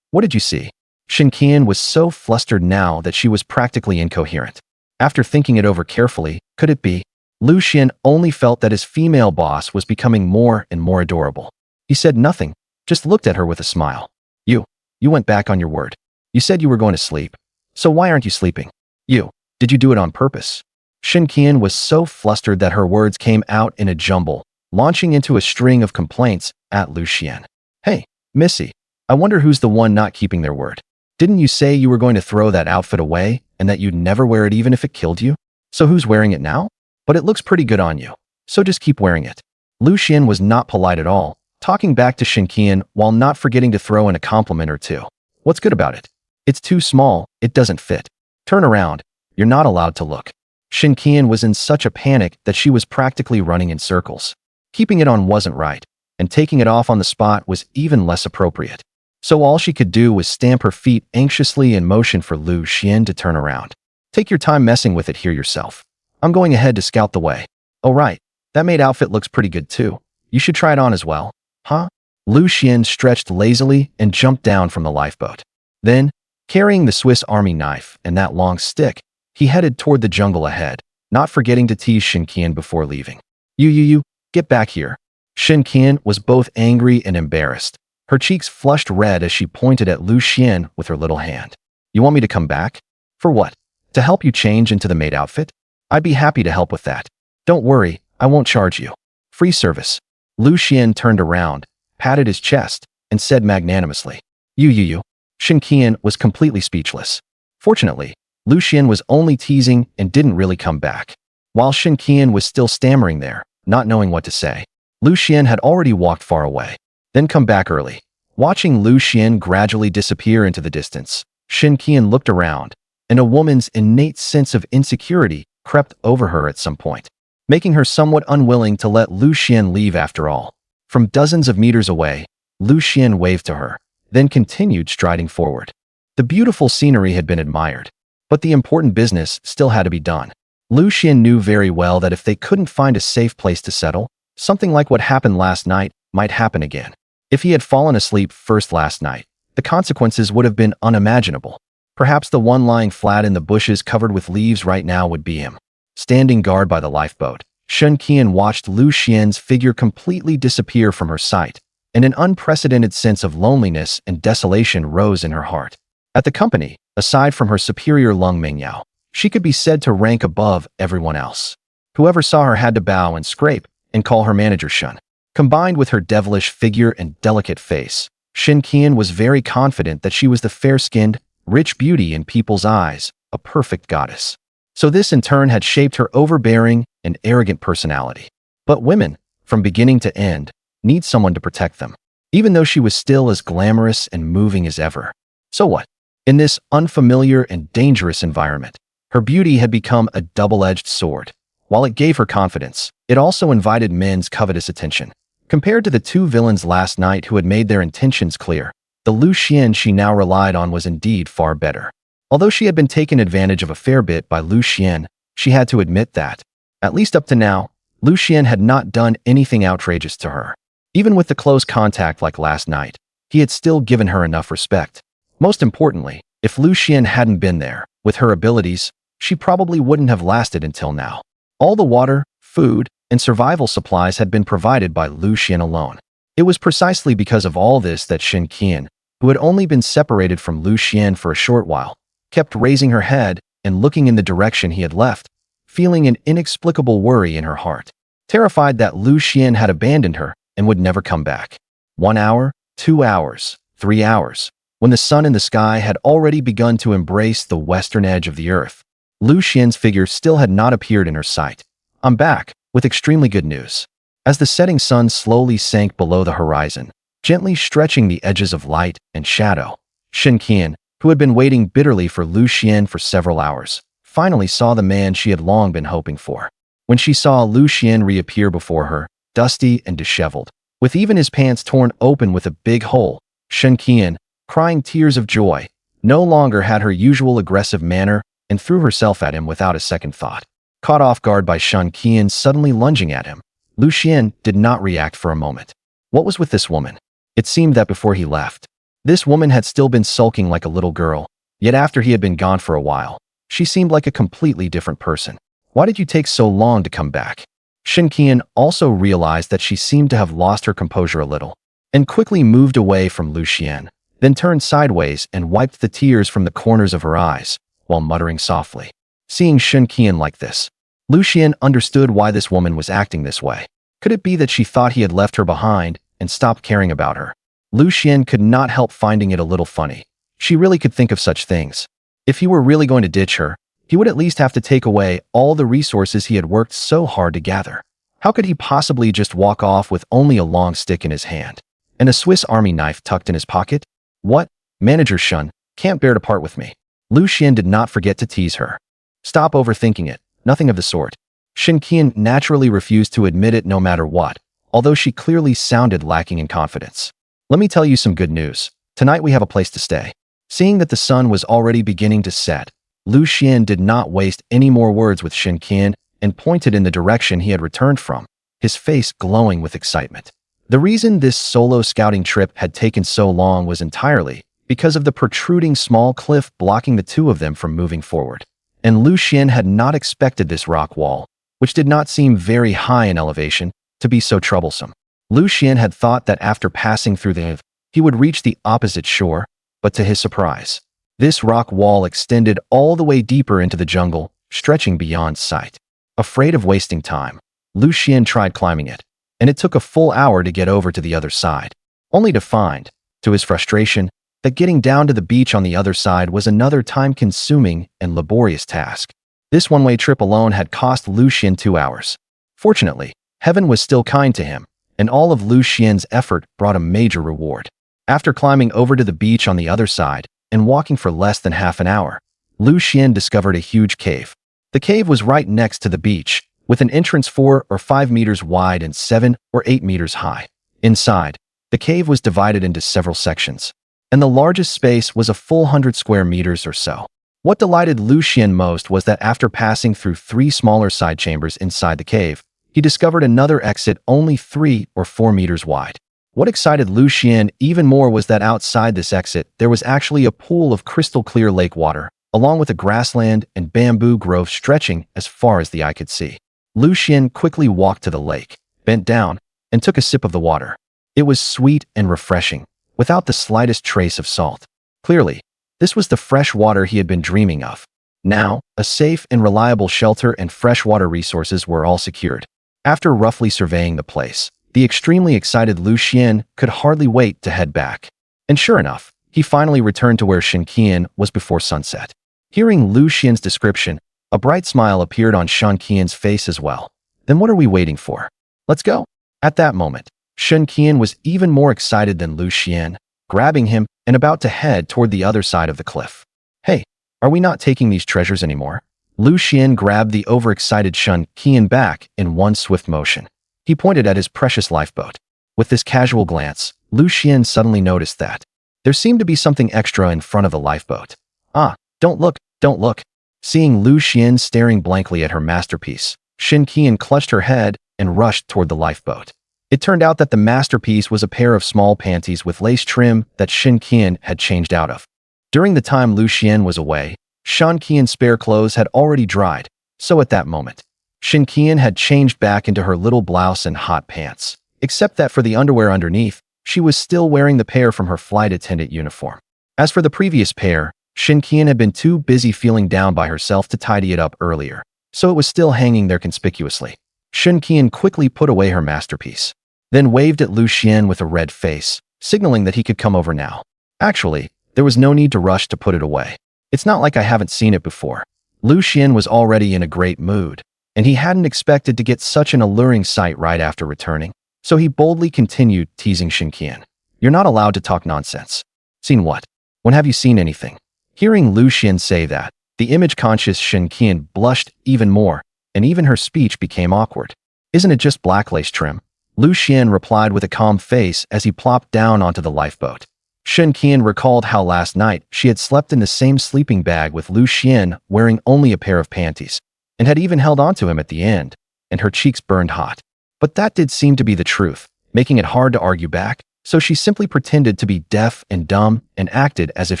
What did you see? Shin Qian was so flustered now that she was practically incoherent. After thinking it over carefully, could it be? Lu Xian only felt that his female boss was becoming more and more adorable. He said nothing, just looked at her with a smile. You went back on your word. You said you were going to sleep. So why aren't you sleeping? Did you do it on purpose? Shin Qian was so flustered that her words came out in a jumble, launching into a string of complaints at Lu Xian. Hey, Missy, I wonder who's the one not keeping their word. Didn't you say you were going to throw that outfit away and that you'd never wear it even if it killed you? So who's wearing it now? But it looks pretty good on you, so just keep wearing it. Lu Xian was not polite at all, talking back to Shin Qian while not forgetting to throw in a compliment or two. What's good about it? It's too small, it doesn't fit. Turn around, you're not allowed to look. Shin Qian was in such a panic that she was practically running in circles. Keeping it on wasn't right, and taking it off on the spot was even less appropriate. So all she could do was stamp her feet anxiously and motion for Lu Xian to turn around. Take your time messing with it here yourself. I'm going ahead to scout the way. Oh right, that maid outfit looks pretty good too. You should try it on as well. Huh? Lu Xian stretched lazily and jumped down from the lifeboat. Then, carrying the Swiss Army knife and that long stick, he headed toward the jungle ahead, not forgetting to tease Shin Qian before leaving. You, get back here. Shin Qian was both angry and embarrassed. Her cheeks flushed red as she pointed at Lu Xian with her little hand. You want me to come back? For what? To help you change into the maid outfit? I'd be happy to help with that. Don't worry, I won't charge you. Free service. Lu Xian turned around, patted his chest, and said magnanimously, You. Shen Qian was completely speechless. Fortunately, Lu Xian was only teasing and didn't really come back. While Shen Qian was still stammering there, not knowing what to say, Lu Xian had already walked far away, then come back early. Watching Lu Xian gradually disappear into the distance, Shen Qian looked around, and a woman's innate sense of insecurity crept over her at some point, making her somewhat unwilling to let Lu Xian leave after all. From dozens of meters away, Lu Xian waved to her, then continued striding forward. The beautiful scenery had been admired, but the important business still had to be done. Lu Xian knew very well that if they couldn't find a safe place to settle, something like what happened last night might happen again. If he had fallen asleep first last night, the consequences would have been unimaginable. Perhaps the one lying flat in the bushes covered with leaves right now would be him. Standing guard by the lifeboat, Shen Qian watched Lu Xian's figure completely disappear from her sight, and an unprecedented sense of loneliness and desolation rose in her heart. At the company, aside from her superior Lung Mingyao, she could be said to rank above everyone else. Whoever saw her had to bow and scrape and call her manager Shun. Combined with her devilish figure and delicate face, Shen Qian was very confident that she was the fair-skinned, rich beauty in people's eyes, a perfect goddess. So this in turn had shaped her overbearing and arrogant personality. But women, from beginning to end, need someone to protect them, even though she was still as glamorous and moving as ever. So what? In this unfamiliar and dangerous environment, her beauty had become a double-edged sword. While it gave her confidence, it also invited men's covetous attention. Compared to the two villains last night who had made their intentions clear, the Lu Xian she now relied on was indeed far better. Although she had been taken advantage of a fair bit by Lu Xian, she had to admit that, at least up to now, Lu Xian had not done anything outrageous to her. Even with the close contact like last night, he had still given her enough respect. Most importantly, if Lu Xian hadn't been there, with her abilities, she probably wouldn't have lasted until now. All the water, food, and survival supplies had been provided by Lu Xian alone. It was precisely because of all this that Shen Qian, who had only been separated from Lu Xian for a short while, kept raising her head and looking in the direction he had left, feeling an inexplicable worry in her heart, terrified that Lu Xian had abandoned her and would never come back. 1 hour, 2 hours, 3 hours. When the sun in the sky had already begun to embrace the western edge of the earth, Lu Xian's figure still had not appeared in her sight. I'm back, with extremely good news. As the setting sun slowly sank below the horizon, gently stretching the edges of light and shadow, Shen Qian, who had been waiting bitterly for Lu Xian for several hours, finally saw the man she had long been hoping for. When she saw Lu Xian reappear before her, dusty and disheveled, with even his pants torn open with a big hole, Shen Qian, crying tears of joy, no longer had her usual aggressive manner and threw herself at him without a second thought. Caught off guard by Shen Qian suddenly lunging at him, Lu Xian did not react for a moment. What was with this woman? It seemed that before he left, this woman had still been sulking like a little girl, yet after he had been gone for a while, she seemed like a completely different person. Why did you take so long to come back? Shen Qian also realized that she seemed to have lost her composure a little, and quickly moved away from Lu Xian, then turned sideways and wiped the tears from the corners of her eyes, while muttering softly. Seeing Shen Qian like this, Lu Xian understood why this woman was acting this way. Could it be that she thought he had left her behind and stopped caring about her? Lu Xian could not help finding it a little funny. She really could think of such things. If he were really going to ditch her, he would at least have to take away all the resources he had worked so hard to gather. How could he possibly just walk off with only a long stick in his hand and a Swiss Army knife tucked in his pocket? What? Manager Shun, can't bear to part with me. Lu Xian did not forget to tease her. Stop overthinking it, nothing of the sort. Shen Qian naturally refused to admit it no matter what, although she clearly sounded lacking in confidence. Let me tell you some good news. Tonight we have a place to stay. Seeing that the sun was already beginning to set, Lu Xian did not waste any more words with Shen Qian and pointed in the direction he had returned from, his face glowing with excitement. The reason this solo scouting trip had taken so long was entirely because of the protruding small cliff blocking the two of them from moving forward. And Lu Xian had not expected this rock wall, which did not seem very high in elevation, to be so troublesome. Lu Xian had thought that after passing through the he would reach the opposite shore, but to his surprise, this rock wall extended all the way deeper into the jungle, stretching beyond sight. Afraid of wasting time, Lucien tried climbing it, and it took a full hour to get over to the other side, only to find, to his frustration, that getting down to the beach on the other side was another time-consuming and laborious task. This one-way trip alone had cost Lucien 2 hours. Fortunately, heaven was still kind to him, and all of Lucien's effort brought a major reward. After climbing over to the beach on the other side and walking for less than half an hour, Lucien discovered a huge cave. The cave was right next to the beach, with an entrance 4 or 5 meters wide and 7 or 8 meters high. Inside, the cave was divided into several sections, and the largest space was a full 100 square meters or so. What delighted Lucien most was that after passing through 3 smaller side chambers inside the cave, he discovered another exit only 3 or 4 meters wide. What excited Lucien even more was that outside this exit, there was actually a pool of crystal-clear lake water, along with a grassland and bamboo grove stretching as far as the eye could see. Lucien quickly walked to the lake, bent down, and took a sip of the water. It was sweet and refreshing, without the slightest trace of salt. Clearly, this was the fresh water he had been dreaming of. Now, a safe and reliable shelter and freshwater resources were all secured. After roughly surveying the place, the extremely excited Lucien could hardly wait to head back. And sure enough, he finally returned to where Shenqian was before sunset. Hearing Lucien's description, a bright smile appeared on Shenqian's face as well. Then what are we waiting for? Let's go. At that moment, Shenqian was even more excited than Lucien, grabbing him and about to head toward the other side of the cliff. Hey, are we not taking these treasures anymore? Lucien grabbed the overexcited Shenqian back in one swift motion. He pointed at his precious lifeboat. With this casual glance, Lucien suddenly noticed that there seemed to be something extra in front of the lifeboat. Ah, don't look, don't look. Seeing Lucien staring blankly at her masterpiece, Shenqian clutched her head and rushed toward the lifeboat. It turned out that the masterpiece was a pair of small panties with lace trim that Shenqian had changed out of. During the time Lucien was away, Shenqian's spare clothes had already dried, so at that moment, Shenqian had changed back into her little blouse and hot pants, except that for the underwear underneath, she was still wearing the pair from her flight attendant uniform. As for the previous pair, Shenqian had been too busy feeling down by herself to tidy it up earlier, so it was still hanging there conspicuously. Shenqian quickly put away her masterpiece, then waved at Lucien with a red face, signaling that he could come over now. Actually, there was no need to rush to put it away. It's not like I haven't seen it before. Lucien was already in a great mood, and he hadn't expected to get such an alluring sight right after returning, so he boldly continued teasing Shenqian. You're not allowed to talk nonsense. Seen what? When have you seen anything? Hearing Lucien say that, the image-conscious Shenqian blushed even more, and even her speech became awkward. Isn't it just black lace trim? Lucien replied with a calm face as he plopped down onto the lifeboat. Shenqian recalled how last night she had slept in the same sleeping bag with Lucien wearing only a pair of panties, and had even held onto him at the end, and her cheeks burned hot. But that did seem to be the truth, making it hard to argue back, so she simply pretended to be deaf and dumb and acted as if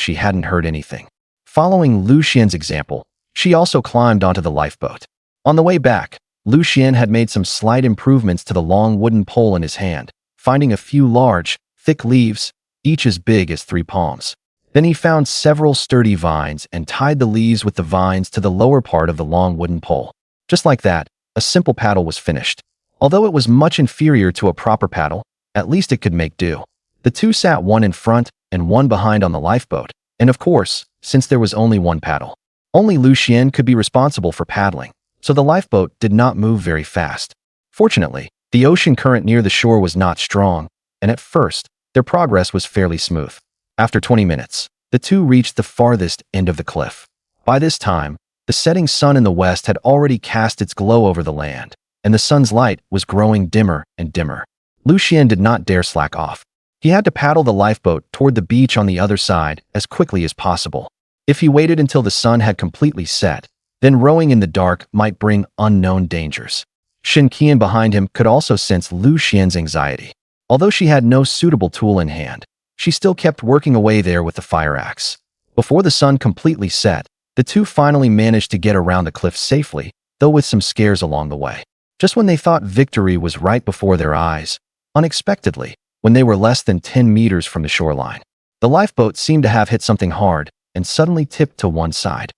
she hadn't heard anything. Following Lucien's example, she also climbed onto the lifeboat. On the way back, Lucien had made some slight improvements to the long wooden pole in his hand, finding a few large, thick leaves, each as big as 3 palms. Then he found several sturdy vines and tied the leaves with the vines to the lower part of the long wooden pole. Just like that, a simple paddle was finished. Although it was much inferior to a proper paddle, at least it could make do. The two sat one in front and one behind on the lifeboat, and of course, since there was only one paddle, only Lucien could be responsible for paddling, so the lifeboat did not move very fast. Fortunately, the ocean current near the shore was not strong, and at first, their progress was fairly smooth. After 20 minutes, the two reached the farthest end of the cliff. By this time, the setting sun in the west had already cast its glow over the land, and the sun's light was growing dimmer and dimmer. Lucien did not dare slack off. He had to paddle the lifeboat toward the beach on the other side as quickly as possible. If he waited until the sun had completely set, then rowing in the dark might bring unknown dangers. Shenqian behind him could also sense Lucien's anxiety. Although she had no suitable tool in hand, she still kept working away there with the fire axe. Before the sun completely set, the two finally managed to get around the cliff safely, though with some scares along the way. Just when they thought victory was right before their eyes, unexpectedly, when they were less than 10 meters from the shoreline. The lifeboat seemed to have hit something hard and suddenly tipped to one side.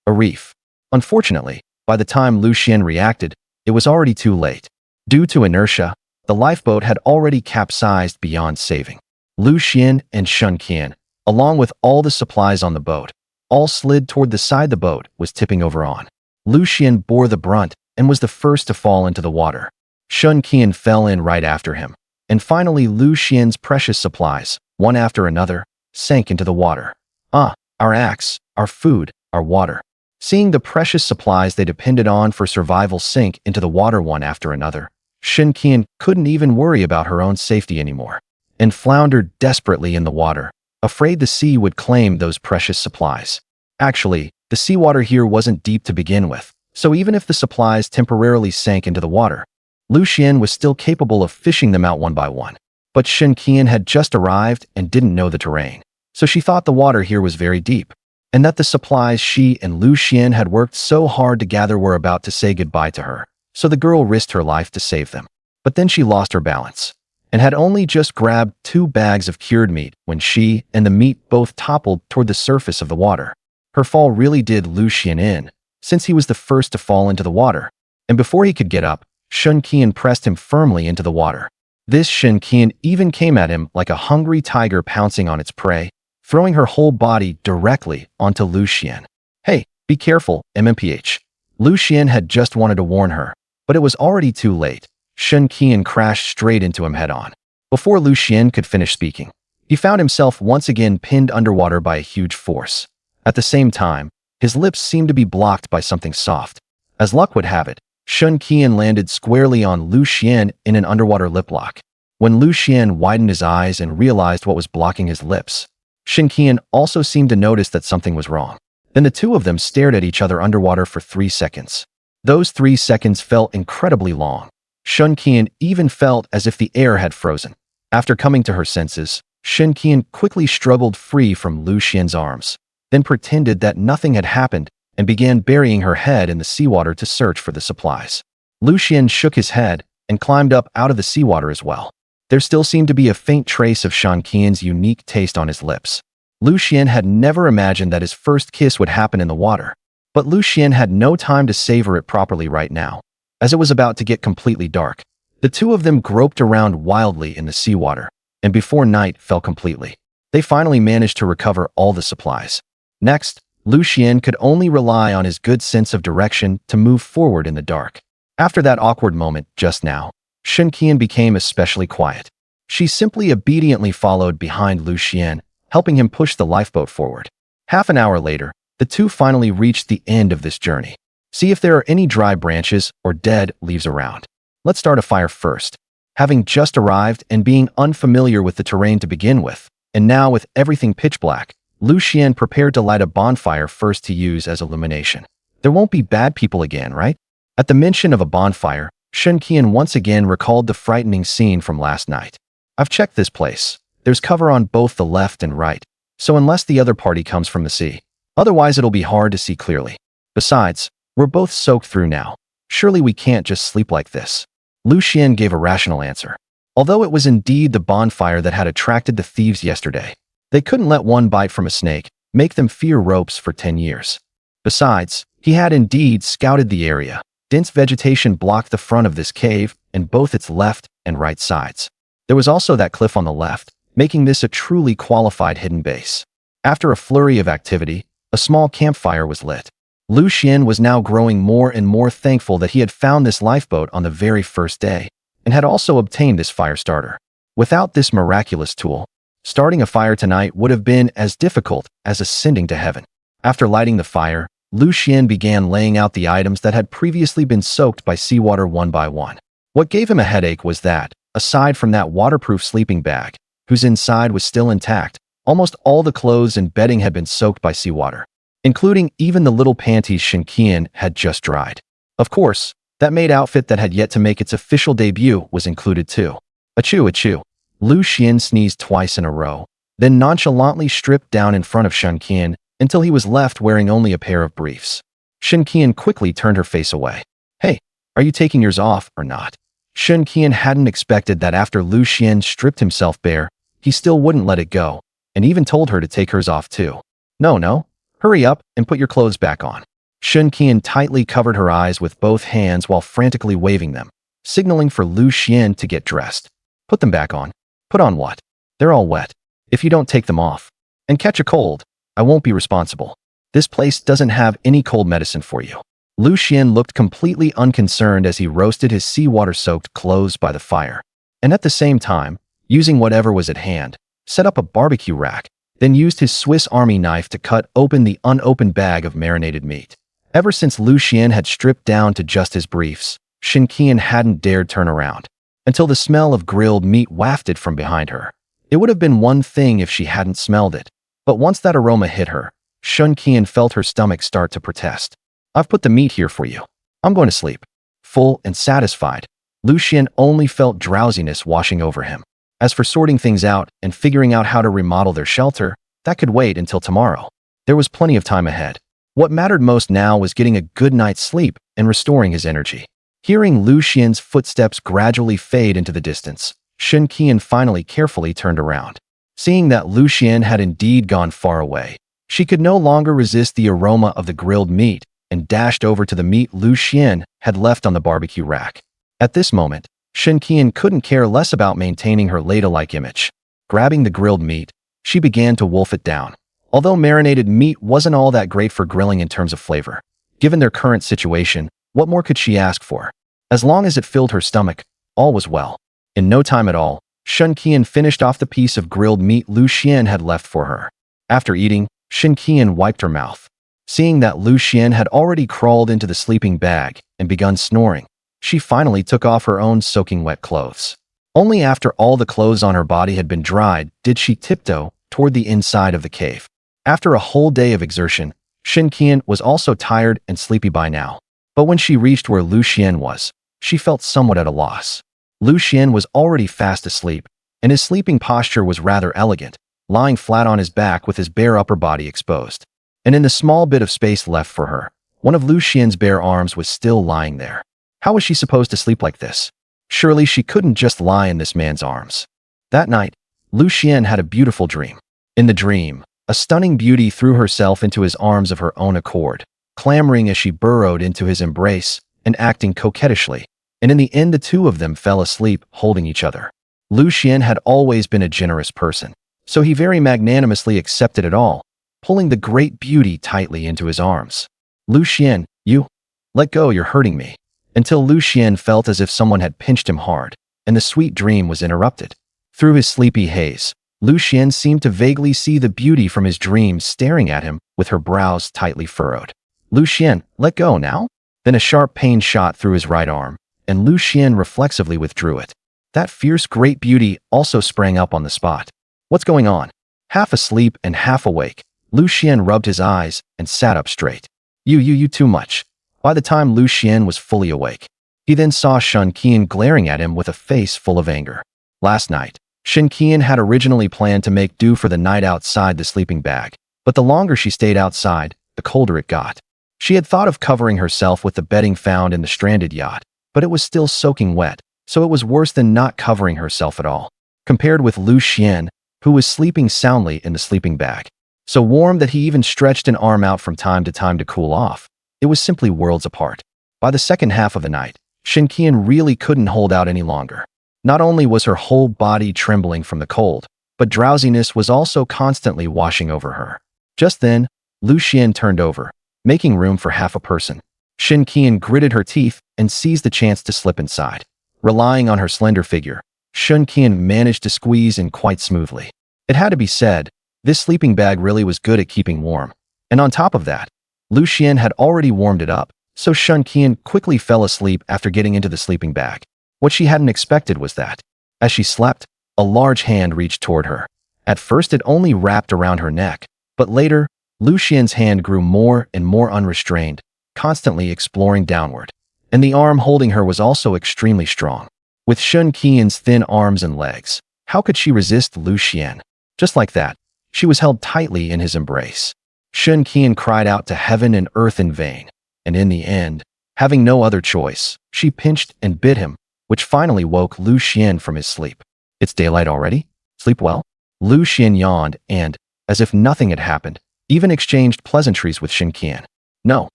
A reef. Unfortunately, by the time Lu Xian reacted, it was already too late. Due to inertia, the lifeboat had already capsized beyond saving. Lu Xian and Shun Qian, along with all the supplies on the boat, all slid toward the side the boat was tipping over on. Lu Xian bore the brunt and was the first to fall into the water. Shun Qian fell in right after him. And finally, Lu Xian's precious supplies, one after another, sank into the water. Our axe, our food, our water. Seeing the precious supplies they depended on for survival sink into the water one after another, Shun Qian couldn't even worry about her own safety anymore, and floundered desperately in the water, afraid the sea would claim those precious supplies. Actually, the seawater here wasn't deep to begin with, so even if the supplies temporarily sank into the water, Lu Xian was still capable of fishing them out one by one. But Shun Qian had just arrived and didn't know the terrain, so she thought the water here was very deep, and that the supplies she and Lu Xian had worked so hard to gather were about to say goodbye to her, so the girl risked her life to save them. But then she lost her balance, and had only just grabbed 2 bags of cured meat when she and the meat both toppled toward the surface of the water. Her fall really did Lu Xian in, since he was the first to fall into the water, and before he could get up, Shun Qian pressed him firmly into the water. This Shun Qian even came at him like a hungry tiger pouncing on its prey, throwing her whole body directly onto Lu Xian. Hey, be careful, MMPH. Lu Xian had just wanted to warn her, but it was already too late. Shun Qian crashed straight into him head-on. Before Lu Xian could finish speaking, he found himself once again pinned underwater by a huge force. At the same time, his lips seemed to be blocked by something soft. As luck would have it, Shun Qian landed squarely on Lu Xian in an underwater lip lock. When Lu Xian widened his eyes and realized what was blocking his lips, Shun Qian also seemed to notice that something was wrong. Then the two of them stared at each other underwater for 3 seconds. Those 3 seconds felt incredibly long. Shun Qian even felt as if the air had frozen. After coming to her senses, Shun Qian quickly struggled free from Lu Xian's arms, then pretended that nothing had happened and began burying her head in the seawater to search for the supplies. Lu Xian shook his head and climbed up out of the seawater as well. There still seemed to be a faint trace of Shun Qian's unique taste on his lips. Lu Xian had never imagined that his first kiss would happen in the water, but Lu Xian had no time to savor it properly right now, as it was about to get completely dark. The two of them groped around wildly in the seawater, and before night fell completely, they finally managed to recover all the supplies. Next, Lu Xian could only rely on his good sense of direction to move forward in the dark. After that awkward moment just now, Shun Qian became especially quiet. She simply obediently followed behind Lu Xian, helping him push the lifeboat forward. Half an hour later, the two finally reached the end of this journey. See if there are any dry branches or dead leaves around. Let's start a fire first. Having just arrived and being unfamiliar with the terrain to begin with, and now with everything pitch black, Lu Xian prepared to light a bonfire first to use as illumination. There won't be bad people again, right? At the mention of a bonfire, Shun Qian once again recalled the frightening scene from last night. I've checked this place. There's cover on both the left and right, so unless the other party comes from the sea, otherwise it'll be hard to see clearly. Besides, we're both soaked through now. Surely we can't just sleep like this. Lu Xian gave a rational answer. Although it was indeed the bonfire that had attracted the thieves yesterday, they couldn't let one bite from a snake make them fear ropes for 10 years. Besides, he had indeed scouted the area. Dense vegetation blocked the front of this cave and both its left and right sides. There was also that cliff on the left, making this a truly qualified hidden base. After a flurry of activity, a small campfire was lit. Lu Xian was now growing more and more thankful that he had found this lifeboat on the very first day, and had also obtained this fire starter. Without this miraculous tool, starting a fire tonight would have been as difficult as ascending to heaven. After lighting the fire, Lu Xian began laying out the items that had previously been soaked by seawater one by one. What gave him a headache was that, aside from that waterproof sleeping bag, whose inside was still intact, almost all the clothes and bedding had been soaked by seawater, including even the little panties Shun Qian had just dried. Of course, that maid outfit that had yet to make its official debut was included too. Achoo, achoo. Lu Xian sneezed twice in a row, then nonchalantly stripped down in front of Shun Qian until he was left wearing only a pair of briefs. Shun Qian quickly turned her face away. Hey, are you taking yours off or not? Shun Qian hadn't expected that after Lu Xian stripped himself bare, he still wouldn't let it go, and even told her to take hers off too. No, hurry up and put your clothes back on. Shun Qian tightly covered her eyes with both hands while frantically waving them, signaling for Lu Xian to get dressed. Put them back on. Put on what? They're all wet. If you don't take them off and catch a cold, I won't be responsible. This place doesn't have any cold medicine for you. Lu Xian looked completely unconcerned as he roasted his seawater-soaked clothes by the fire, and at the same time, using whatever was at hand, set up a barbecue rack, then used his Swiss Army knife to cut open the unopened bag of marinated meat. Ever since Lu Xian had stripped down to just his briefs, Shun Qian hadn't dared turn around, until the smell of grilled meat wafted from behind her. It would have been one thing if she hadn't smelled it, but once that aroma hit her, Shun Qian felt her stomach start to protest. I've put the meat here for you. I'm going to sleep. Full and satisfied, Lu Xian only felt drowsiness washing over him. As for sorting things out and figuring out how to remodel their shelter, that could wait until tomorrow. There was plenty of time ahead. What mattered most now was getting a good night's sleep and restoring his energy. Hearing Lu Xian's footsteps gradually fade into the distance, Shun Qian finally carefully turned around. Seeing that Lu Xian had indeed gone far away, she could no longer resist the aroma of the grilled meat and dashed over to the meat Lu Xian had left on the barbecue rack. At this moment, Shun Qian couldn't care less about maintaining her ladle-like image. Grabbing the grilled meat, she began to wolf it down. Although marinated meat wasn't all that great for grilling in terms of flavor, given their current situation, what more could she ask for? As long as it filled her stomach, all was well. In no time at all, Shun Qian finished off the piece of grilled meat Lu Xian had left for her. After eating, Shun Qian wiped her mouth. Seeing that Lu Xian had already crawled into the sleeping bag and begun snoring, she finally took off her own soaking wet clothes. Only after all the clothes on her body had been dried did she tiptoe toward the inside of the cave. After a whole day of exertion, Shun Qian was also tired and sleepy by now. But when she reached where Lu Xian was, she felt somewhat at a loss. Lu Xian was already fast asleep, and his sleeping posture was rather elegant, lying flat on his back with his bare upper body exposed. And in the small bit of space left for her, one of Lu Xian's bare arms was still lying there. How was she supposed to sleep like this? Surely she couldn't just lie in this man's arms. That night, Lu Xian had a beautiful dream. In the dream, a stunning beauty threw herself into his arms of her own accord, clamoring as she burrowed into his embrace and acting coquettishly. And in the end, the two of them fell asleep, holding each other. Lu Xian had always been a generous person, so he very magnanimously accepted it all, pulling the great beauty tightly into his arms. Lu Xian, you, let go, you're hurting me. Until Lu Xian felt as if someone had pinched him hard, and the sweet dream was interrupted. Through his sleepy haze, Lu Xian seemed to vaguely see the beauty from his dreams staring at him with her brows tightly furrowed. Lu Xian, let go now? Then a sharp pain shot through his right arm, and Lu Xian reflexively withdrew it. That fierce great beauty also sprang up on the spot. What's going on? Half asleep and half awake, Lu Xian rubbed his eyes and sat up straight. You too much. By the time Lu Xian was fully awake, he then saw Shun Qian glaring at him with a face full of anger. Last night, Shun Qian had originally planned to make do for the night outside the sleeping bag, but the longer she stayed outside, the colder it got. She had thought of covering herself with the bedding found in the stranded yacht, but it was still soaking wet, so it was worse than not covering herself at all. Compared with Lu Xian, who was sleeping soundly in the sleeping bag, so warm that he even stretched an arm out from time to cool off. It was simply worlds apart. By the second half of the night, Shun Qian really couldn't hold out any longer. Not only was her whole body trembling from the cold, but drowsiness was also constantly washing over her. Just then, Lu Xian turned over, making room for half a person. Shun Qian gritted her teeth and seized the chance to slip inside. Relying on her slender figure, Shun Qian managed to squeeze in quite smoothly. It had to be said, this sleeping bag really was good at keeping warm. And on top of that, Lu Xian had already warmed it up, so Shun Qian quickly fell asleep after getting into the sleeping bag. What she hadn't expected was that, as she slept, a large hand reached toward her. At first it only wrapped around her neck, but later, Lu Xian's hand grew more and more unrestrained, constantly exploring downward. And the arm holding her was also extremely strong. With Shun Qian's thin arms and legs, how could she resist Lu Xian? Just like that, she was held tightly in his embrace. Shun Qian cried out to heaven and earth in vain, and in the end, having no other choice, she pinched and bit him, which finally woke Lu Xian from his sleep. It's daylight already? Sleep well? Lu Xian yawned and, as if nothing had happened, even exchanged pleasantries with Shen Qian. No,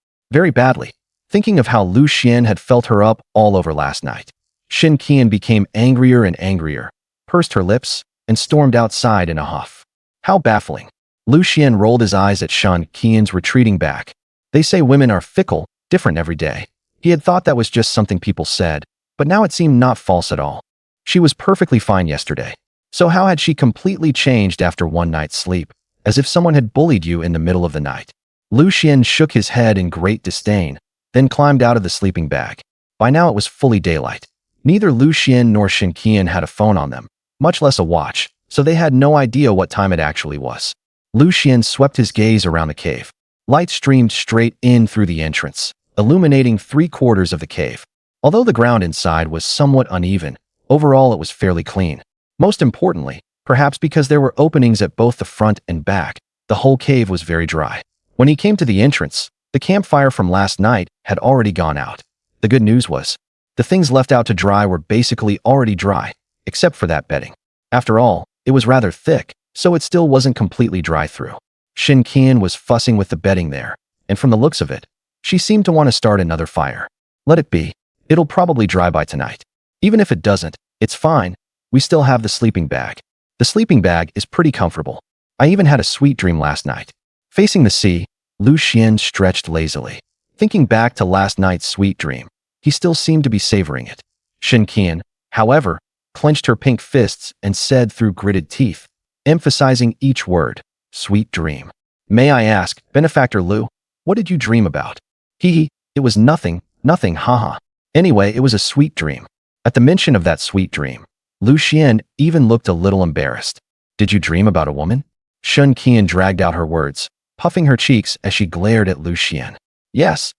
very badly. Thinking of how Lu Xian had felt her up all over last night, Shen Qian became angrier and angrier, pursed her lips, and stormed outside in a huff. How baffling. Lu Xian rolled his eyes at Shen Qian's retreating back. They say women are fickle, different every day. He had thought that was just something people said, but now it seemed not false at all. She was perfectly fine yesterday. So how had she completely changed after one night's sleep, as if someone had bullied you in the middle of the night? Lu Xian shook his head in great disdain, then climbed out of the sleeping bag. By now it was fully daylight. Neither Lu Xian nor Shen Qian had a phone on them, much less a watch, so they had no idea what time it actually was. Lu Xian swept his gaze around the cave. Light streamed straight in through the entrance, illuminating 3/4 of the cave. Although the ground inside was somewhat uneven, overall it was fairly clean. Most importantly, perhaps because there were openings at both the front and back, the whole cave was very dry. When he came to the entrance, the campfire from last night had already gone out. The good news was, the things left out to dry were basically already dry, except for that bedding. After all, it was rather thick, so it still wasn't completely dry through. Shen Qian was fussing with the bedding there, and from the looks of it, she seemed to want to start another fire. Let it be. It'll probably dry by tonight. Even if it doesn't, it's fine. We still have the sleeping bag. The sleeping bag is pretty comfortable. I even had a sweet dream last night. Facing the sea, Lu Xian stretched lazily. Thinking back to last night's sweet dream, he still seemed to be savoring it. Shen Qian, however, clenched her pink fists and said through gritted teeth, emphasizing each word, "Sweet dream. May I ask, Benefactor Lu, what did you dream about?" Hee, it was nothing, haha. Anyway, it was a sweet dream. At the mention of that sweet dream, Lu Xian even looked a little embarrassed. Did you dream about a woman? Shen Qian dragged out her words, puffing her cheeks as she glared at Lu Xian. Yes.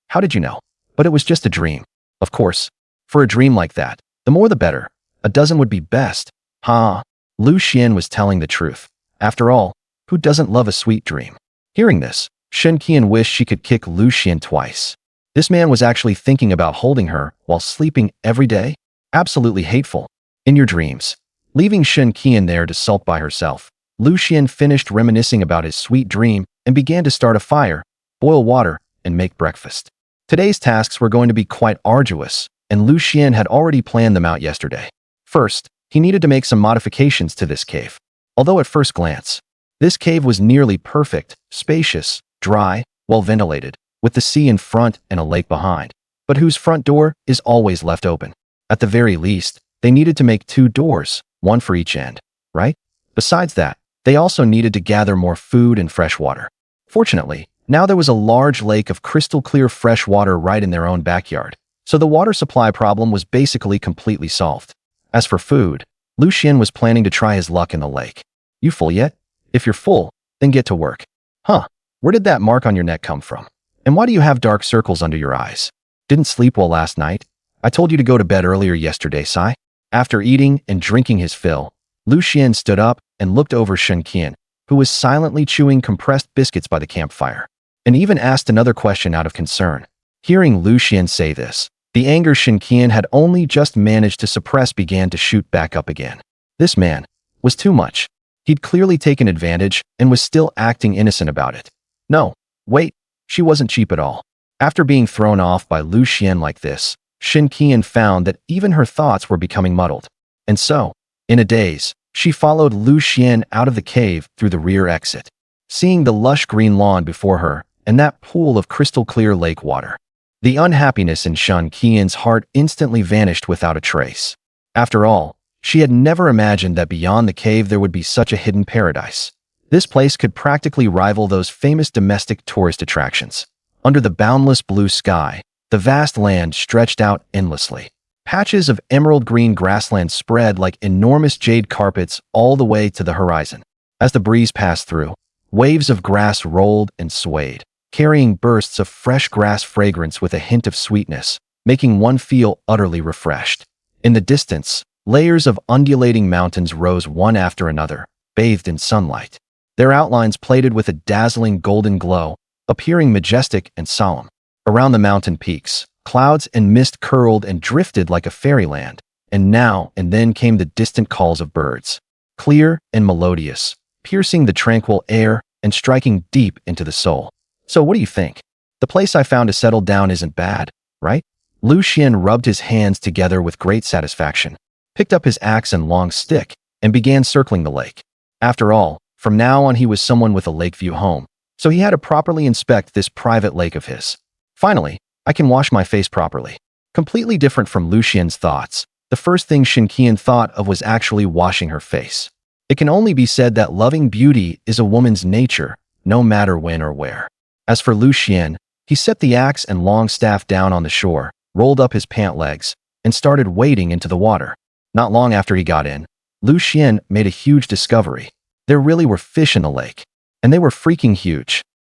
How did you know? But it was just a dream. Of course. For a dream like that, the more the better. A dozen would be best. Ha. Lu Xian was telling the truth. After all, who doesn't love a sweet dream? Hearing this, Shen Qian wished she could kick Lu Xian twice. This man was actually thinking about holding her while sleeping every day? Absolutely hateful. In your dreams. Leaving Shen Qian there to sulk by herself, Lu Xian finished reminiscing about his sweet dream and began to start a fire, boil water, and make breakfast. Today's tasks were going to be quite arduous, and Lu Xian had already planned them out yesterday. First, he needed to make some modifications to this cave. Although at first glance, this cave was nearly perfect, spacious, dry, well ventilated, with the sea in front and a lake behind, but whose front door is always left open. At the very least, they needed to make 2 doors, one for each end, right? Besides that, they also needed to gather more food and fresh water. Fortunately, now there was a large lake of crystal clear fresh water right in their own backyard, so the water supply problem was basically completely solved. As for food, Lu Xian was planning to try his luck in the lake. You full yet? If you're full, then get to work. Huh, where did that mark on your neck come from? And why do you have dark circles under your eyes? Didn't sleep well last night? I told you to go to bed earlier yesterday, Sai. After eating and drinking his fill, Lu Xian stood up and looked over Shen Qian, who was silently chewing compressed biscuits by the campfire, and even asked another question out of concern. Hearing Lu Xian say this, the anger Shen Qian had only just managed to suppress began to shoot back up again. This man was too much. He'd clearly taken advantage and was still acting innocent about it. No, wait, she wasn't cheap at all. After being thrown off by Lu Xian like this, Shen Qian found that even her thoughts were becoming muddled. And so, in a daze, she followed Lu Xian out of the cave through the rear exit. Seeing the lush green lawn before her and that pool of crystal clear lake water, the unhappiness in Shen Qian's heart instantly vanished without a trace. After all, she had never imagined that beyond the cave there would be such a hidden paradise. This place could practically rival those famous domestic tourist attractions. Under the boundless blue sky, the vast land stretched out endlessly. Patches of emerald green grassland spread like enormous jade carpets all the way to the horizon. As the breeze passed through, waves of grass rolled and swayed, carrying bursts of fresh grass fragrance with a hint of sweetness, making one feel utterly refreshed. In the distance, layers of undulating mountains rose one after another, bathed in sunlight. Their outlines plated with a dazzling golden glow, appearing majestic and solemn. Around the mountain peaks, Clouds and mist curled and drifted like a fairyland, and now and then came the distant calls of birds, clear and melodious, piercing the tranquil air and striking deep into the soul. So what do you think? The place I found to settle down isn't bad, right? Lu Xian rubbed his hands together with great satisfaction, picked up his axe and long stick, and began circling the lake. After all, from now on he was someone with a lakeview home, so he had to properly inspect this private lake of his. Finally, I can wash my face properly. Completely different from Lu Xian's thoughts, the first thing Shen Qian thought of was actually washing her face. It can only be said that loving beauty is a woman's nature, no matter when or where. As for Lu Xian, he set the axe and long staff down on the shore, rolled up his pant legs, and started wading into the water. Not long after he got in, Lu Xian made a huge discovery. There really were fish in the lake, and they were freaking huge.